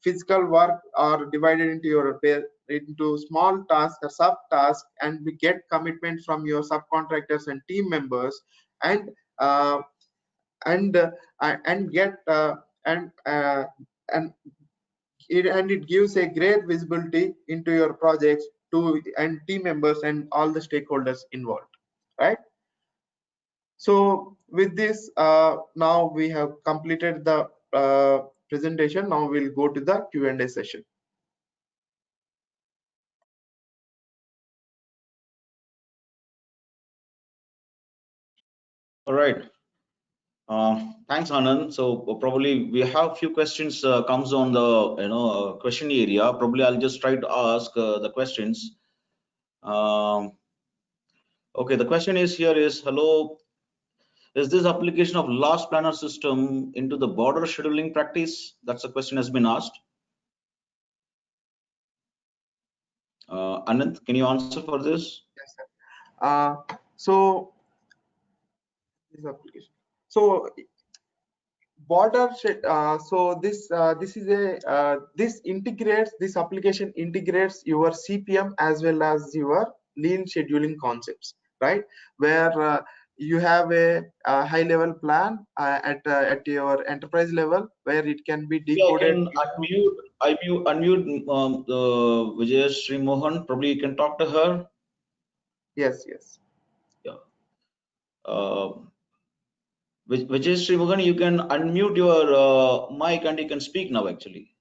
physical work are divided into small tasks or sub tasks, and we get commitment from your subcontractors and team members, and uh, and get and it gives a great visibility into your projects to and team members and all the stakeholders involved, right? So with this, now we have completed the presentation. Now we'll go to the Q&A session. All right. Thanks, Anand. So probably we have a few questions comes on the question area. Probably I'll just try to ask the questions. Okay, the question is here is, hello, is this application of last planner system into the border scheduling practice? That's the question has been asked. Anand, can you answer for this? Yes, sir. So this application. So this is a this application integrates your CPM as well as your lean scheduling concepts, right? Where you have a high level plan at your enterprise level, where it can be decoded. Yeah, I can unmute Vijayashree Mohan. Probably you can talk to her. Yes. Yeah. Vijayashree Mohan, you can unmute your mic and you can speak now actually.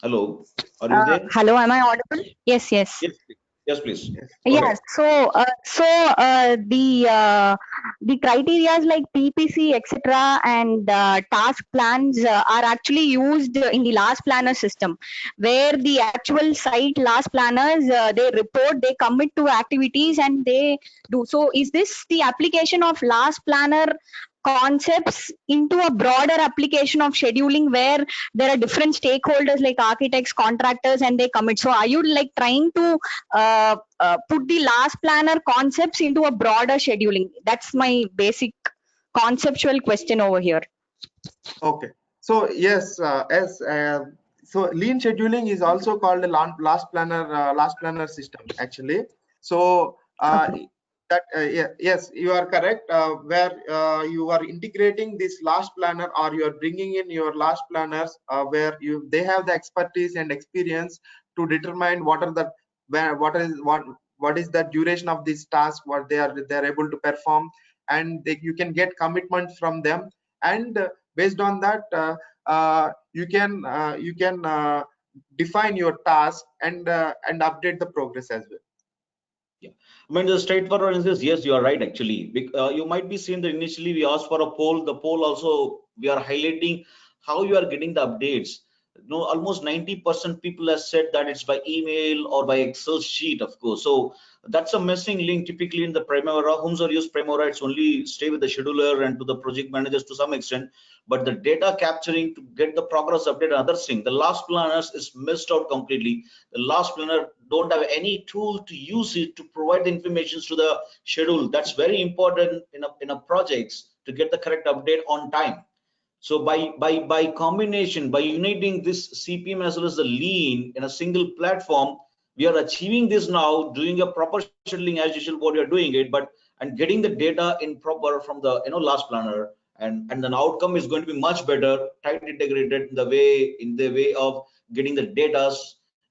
Hello, are you there? Hello, am I audible? Yes. Yes, please. Yes. The criteria like PPC, etc., and task plans are actually used in the last planner system, where the actual site last planners they report, they commit to activities, and they do. So, is this the application of last planner concepts into a broader application of scheduling, where there are different stakeholders like architects, contractors, and they commit? So, are you like trying to put the last planner concepts into a broader scheduling? That's my basic conceptual question over here. Okay. So yes, so lean scheduling is also called a last planner system actually. So yes, you are correct. Where you are integrating this last planner, or you are bringing in your last planners, where they have the expertise and experience to determine what is the duration of this task, what they are able to perform, and you can get commitment from them, and based on that you can define your task and update the progress as well. Yeah, I mean, the straightforward answer is yes, you are right actually. You might be seeing that initially we asked for a poll. The poll also we are highlighting how you are getting the updates. No, almost 90% people have said that it's by email or by Excel sheet, of course. So that's a missing link typically in the Primavera. Whomsoever use Primavera, it's only stay with the scheduler and to the project managers to some extent. But the data capturing to get the progress update and other thing, the last planners is missed out completely. The last planner don't have any tool to use it to provide the information to the schedule. That's very important in a projects to get the correct update on time. So by combination, by uniting this CPM as well as the lean in a single platform, we are achieving this now, doing a proper scheduling as usual what you're doing it, but and getting the data in proper from the last planner, and then outcome is going to be much better, tight integrated in the way of getting the data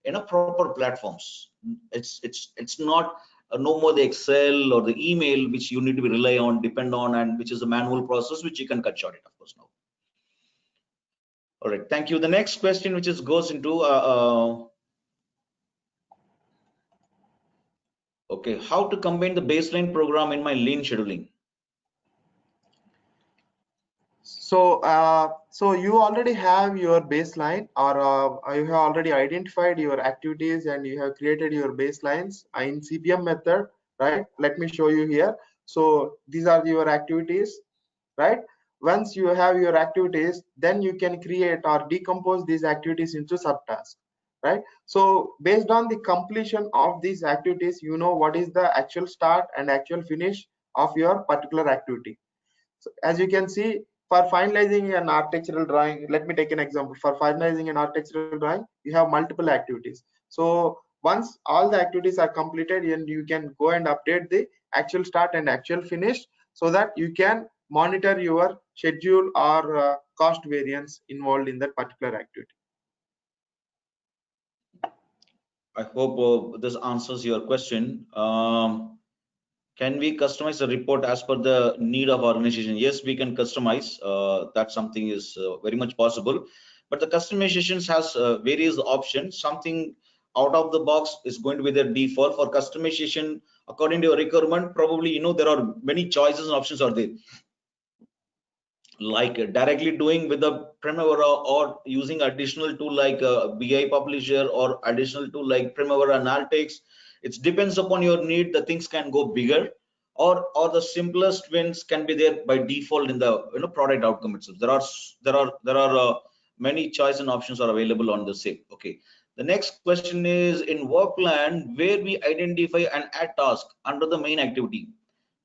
in a proper platforms. It's not no more the Excel or the email which you need to be rely on, depend on, and which is a manual process which you can cut short it, of course, now. All right, thank you. The next question, which is goes into okay, how to combine the baseline program in my lean scheduling. So, so you already have your baseline, or you have already identified your activities and you have created your baselines in CPM method, right? Let me show you here. So these are your activities, right? Once you have your activities, then you can create or decompose these activities into subtasks, right? So based on the completion of these activities, you know what is the actual start and actual finish of your particular activity. So as you can see, for finalizing an architectural drawing, let me take an example. For finalizing an architectural drawing, you have multiple activities. So once all the activities are completed, and you can go and update the actual start and actual finish, so that you can monitor your schedule or cost variance involved in that particular activity. I hope this answers your question. Can we customize the report as per the need of organization? Yes, we can customize. That something is very much possible. But the customizations has various options. Something out of the box is going to be the default. For customization, according to your requirement, probably there are many choices and options are there. Like directly doing with the Primavera, or using additional tool like BI Publisher, or additional tool like Primavera Analytics. It depends upon your need. The things can go bigger, or the simplest wins can be there by default in the product outcome itself. There are many choice and options are available on the same. Okay. The next question is, in work plan, where we identify and add task under the main activity,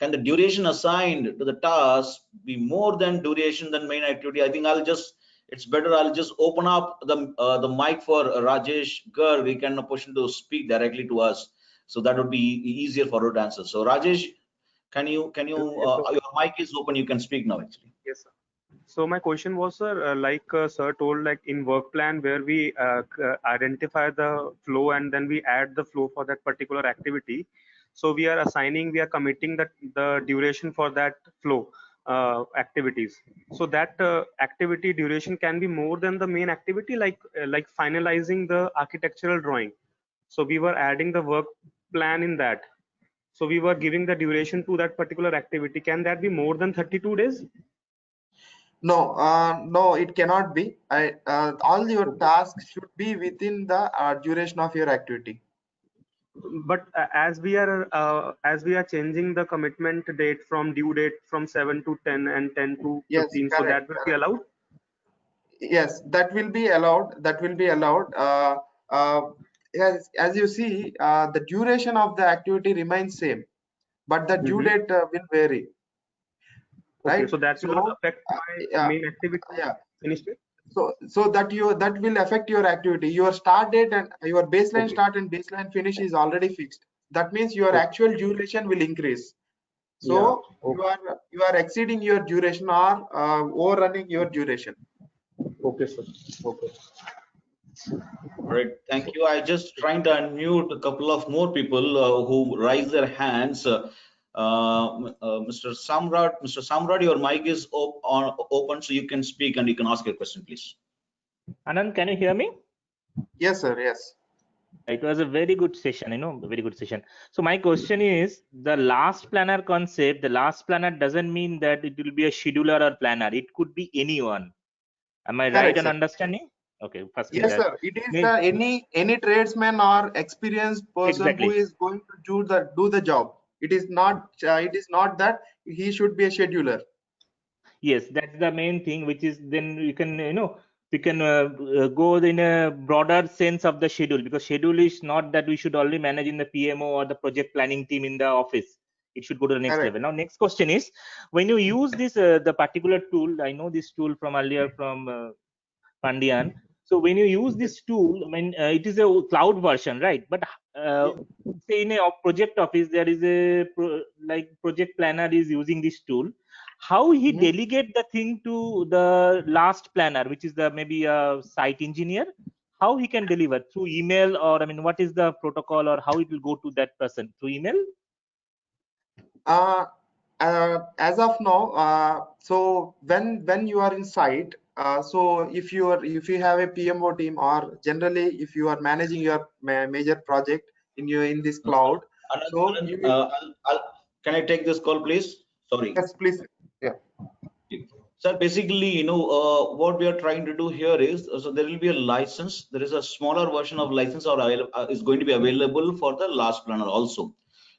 can the duration assigned to the task be more than duration than main activity? I think it's better I'll just open up the mic for Rajesh Garg. We can push him to speak directly to us, so that would be easier for her to answer. So Rajesh, can you your mic is open, you can speak now actually. Yes, sir. So my question was, sir, like sir told, like in work plan where we identify the flow and then we add the flow for that particular activity. So we are committing the duration for that flow activities. So that activity duration can be more than the main activity, like finalizing the architectural drawing. So we were adding the work plan in that. So we were giving the duration to that particular activity. Can that be more than 32 days? No, no, it cannot be. All your tasks should be within the duration of your activity. But as we are changing the commitment date from due date from 7 to 10 and 10 to 15, Yes, so correct, that will be allowed? Yes, that will be allowed. That will be allowed. As you see, the duration of the activity remains same, but the due date will vary. Okay, Right? so that will not affect my main activity. Yeah. Finished it? So that will affect your activity. Your start date and your baseline Okay. start and baseline finish is already fixed. That means your actual duration will increase. So Yeah. you are exceeding your duration or overrunning your duration. Okay, sir. Okay. All right, thank you. I just trying to unmute a couple of more people who raise their hands. Mr. Samrad, your mic is open, so you can speak and you can ask your question, please. Anand, can you hear me? Yes, sir. Yes. It was a very good session, very good session. So my question is, the last planner concept, the last planner doesn't mean that it will be a scheduler or planner. It could be anyone. Am I right in understanding? Okay, first. Yes, sir. It is any tradesman or experienced person who is going to do the job. It is not that he should be a scheduler. Yes, that's the main thing, which is then you can we can go in a broader sense of the schedule, because schedule is not that we should only manage in the PMO or the project planning team in the office. It should go to the next level. Now, next question is, when you use this the particular tool, I know this tool from earlier from Pandian. So when you use this tool, it is a cloud version, right? But say in a project office, there is a project planner is using this tool. How he delegate the thing to the last planner, which is the maybe a site engineer? how he can deliver? Through email, or I mean, what is the protocol, or how it will go to that person? Through email? As of now, so when you are in site, so if you have a PMO team, or generally if you are managing your major project in this cloud, so Anand, you will, can I take this call, please? Sorry. yes, please. Yeah. Sir, basically, what we are trying to do here is, so there will be a license. There is a smaller version of license is going to be available for the last planner also.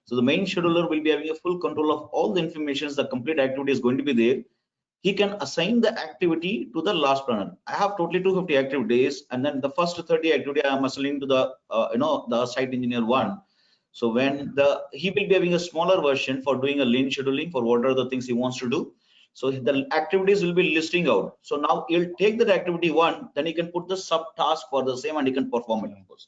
So the main scheduler will be having a full control of all the information. The complete activity is going to be there. He can assign the activity to the last planner. I have totally 250 activities, and then the first 30 activity I am assigning to the the site engineer one. So when he will be having a smaller version for doing a lean scheduling for what are the things he wants to do. So the activities will be listing out. So now he'll take that activity one, then he can put the subtask for the same and he can perform it, of course.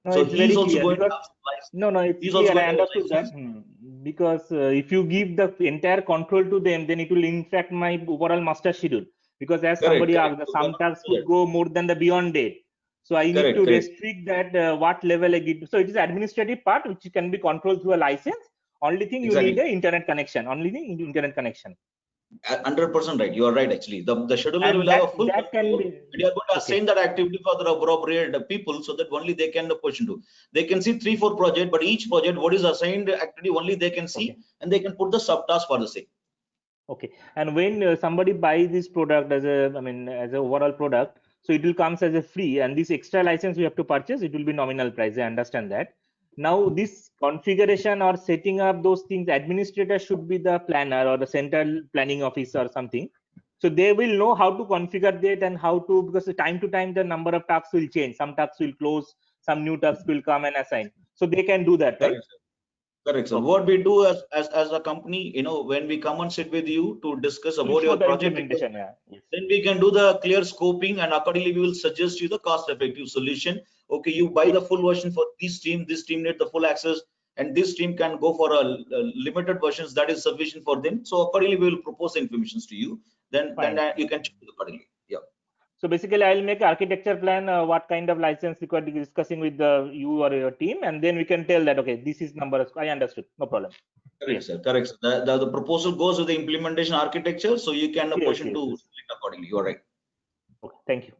No, So it's he's very also clear, going to because have no, it's he's also clear. I going to have understood that. Because if you give the entire control to them, then it will impact my overall master schedule. Because as somebody asked, some tasks could go more than the beyond date. So I need to restrict that what level I give. So it is administrative part which can be controlled through a license. Only thing you need an internet connection. Only thing internet connection. 100% right. You are right. Actually, the scheduler And will have a full that can control. be, And you are going to assign that activity for the appropriate people, so that only they can push into. They can see 3-4 projects, but each project what is assigned activity only they can see, and they can put the subtask for the same. Okay. And when somebody buys this product as a, I mean, as an overall product, so it will comes as a free, and this extra license we have to purchase, it will be nominal price. I understand that. Now this configuration or setting up those things, administrator should be the planner or the central planning office or something. So they will know how to configure that and how to, because time to time the number of tasks will change. Some tasks will close, some new tasks will come and assign. So they can do that, right? Correct, sir. What we do as a company, when we come and sit with you to discuss about your project, then we can do the clear scoping, and accordingly we will suggest you the cost-effective solution. Okay, you buy the full version for this team need the full access, and this team can go for a limited versions that is sufficient for them. So accordingly we will propose information to you. Then you can check it accordingly. Yeah. So basically, I'll make architecture plan, what kind of license required, discussing with you or your team, and then we can tell that, okay, this is number. I understood, no problem. Correct, sir. Correct, sir. The proposal goes with the implementation architecture, so you can push into select accordingly. You are right. Okay, thank you.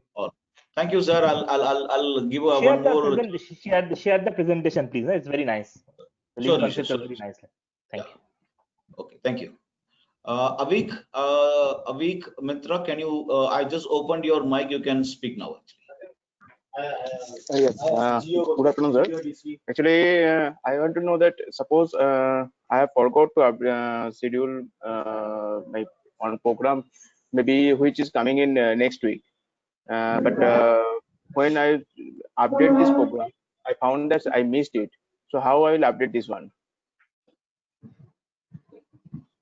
Thank you, sir. I'll give you Share one more. Share the presentation, please. It's very nice. The lean concepts are very nice. Thank you. Okay, thank you. Avik Mitra, can you? I just opened your mic. You can speak now. Yes. Good afternoon, sir. Actually, I want to know that suppose I have forgot to schedule my on program, maybe which is coming in next week. But when I update this program, I found that I missed it. So how I will update this one?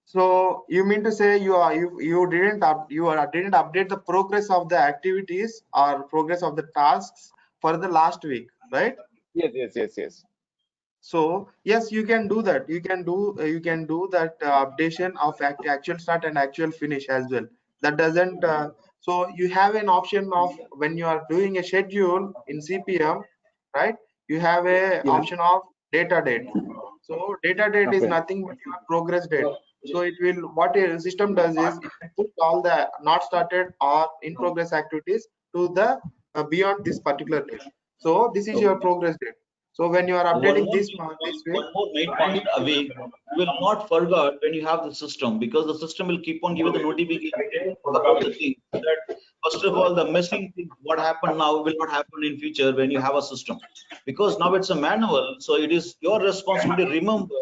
So you mean to say you didn't update the progress of the activities or progress of the tasks for the last week, right? Yes. So yes, you can do that. You can do that updation of actual start and actual finish as well. That doesn't. So you have an option of when you are doing a schedule in CPM, right? You have a option of data date. So data date is nothing but your progress date. So it will, what a system does is it can put all the not started or in progress activities to the beyond this particular date. So this is your progress date. So when you are updating this way, one more main point, Avik, you will not forget when you have the system, because the system will keep on giving the notification about the thing that first of all the missing thing, what happened now will not happen in future when you have a system, because now it's a manual. So it is your responsibility to remember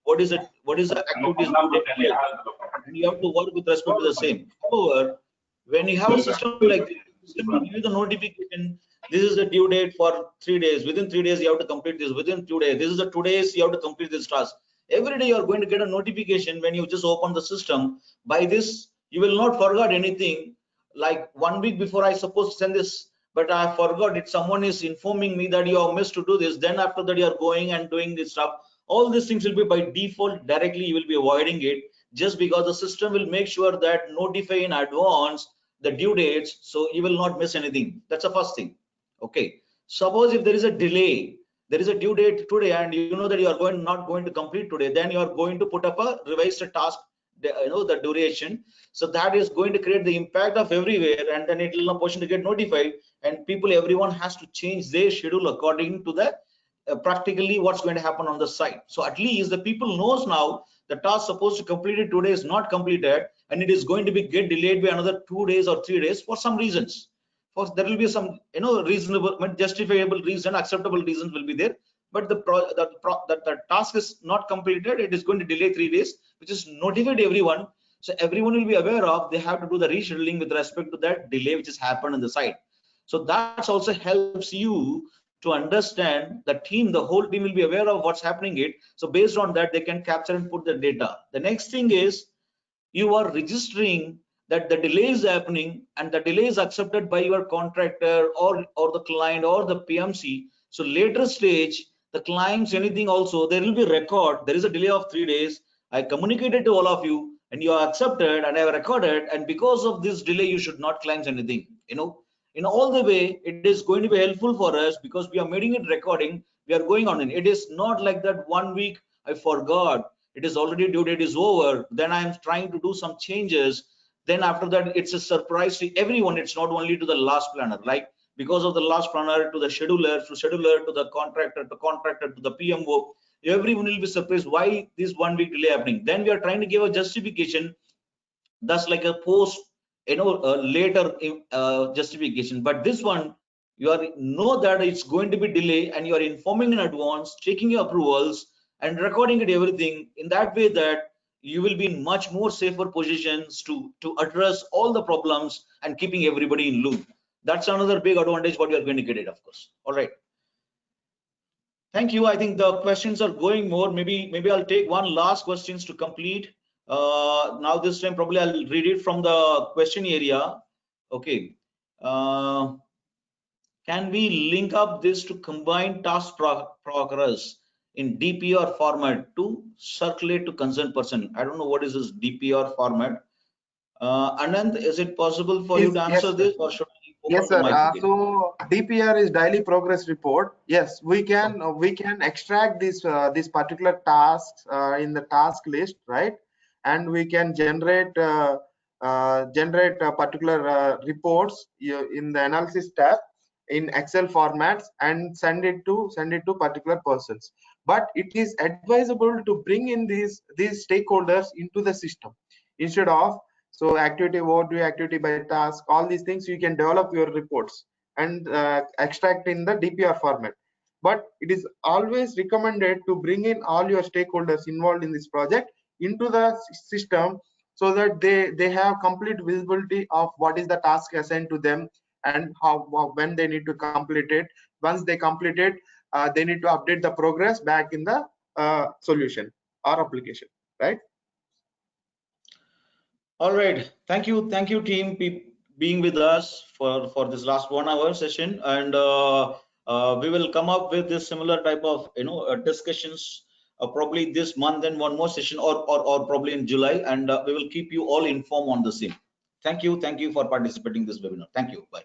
what is the activities and you have to work with respect to the same. However, when you have a system like this, the system will give you the notification. This is the due date for 3 days. Within 3 days, you have to complete this. Within 2 days, this is the 2 days you have to complete this task. Every day, you are going to get a notification when you just open the system. By this, you will not forget anything. Like 1 week before, I suppose to send this, but I forgot it. Someone is informing me that you have missed to do this. Then after that, you are going and doing this stuff. All these things will be by default. Directly, you will be avoiding it, just because the system will make sure that notify in advance the due dates, so you will not miss anything. That's the first thing. Okay, suppose if there is a delay, there is a due date today, and you know that you are not going to complete today, then you are going to put up a revised task, the duration. So that is going to create the impact of everywhere, and then it will not possible to get notified, and everyone has to change their schedule according to the practically what's going to happen on the site. So at least the people knows now the task supposed to complete it today is not completed, and it is going to be get delayed by another 2 days or 3 days for some reasons. For there will be some reasonable, justifiable reason, acceptable reasons will be there, but the task is not completed, it is going to delay 3 days, which is notified everyone. So everyone will be aware of they have to do the rescheduling with respect to that delay which has happened on the site. So that also helps you to understand the team, the whole team will be aware of what's happening it. So based on that, they can capture and put the data. The next thing is you are registering that the delay is happening, and the delay is accepted by your contractor or the client or the PMC. So later stage, the clients, anything also, there will be record. There is a delay of 3 days. I communicated to all of you, and you are accepted, and I have recorded. And because of this delay, you should not claim anything. In all the way, it is going to be helpful for us because we are making it recording. We are going on it. It is not like that 1 week I forgot. It is already due date is over. Then I am trying to do some changes. Then after that, it's a surprise to everyone. It's not only to the last planner. Like because of the last planner to the scheduler, to the contractor, to the PMO, everyone will be surprised why this 1 week delay happening. Then we are trying to give a justification. That's like a post, later justification. But this one, you are know that it's going to be delay, and you are informing in advance, taking your approvals and recording it everything in that way that you will be in much more safer positions to address all the problems and keeping everybody in loop. That's another big advantage what you are going to get it, of course. All right, thank you. I think the questions are going more. Maybe I'll take one last questions to complete. Now this time probably I'll read it from the question area. Okay, can we link up this to combine task progress in DPR format to circulate to concerned person? I don't know what is this DPR format. Anand, is it possible for you to answer this, or should we Yes, sir. So DPR is daily progress report. Yes, we can extract these particular tasks in the task list, right? And we can generate particular reports in the analysis tab in Excel formats and send it to particular persons. But it is advisable to bring in these stakeholders into the system instead of activity overview, activity by task, all these things you can develop your reports and extract in the DPR format. But it is always recommended to bring in all your stakeholders involved in this project into the system so that they have complete visibility of what is the task assigned to them and when they need to complete it. Once they complete it, they need to update the progress back in the solution or application, right? All right, thank you team being with us for this last 1 hour session, and we will come up with this similar type of discussions probably this month, and one more session or probably in July, and we will keep you all informed on the same. Thank you for participating in this webinar. Thank you. Bye.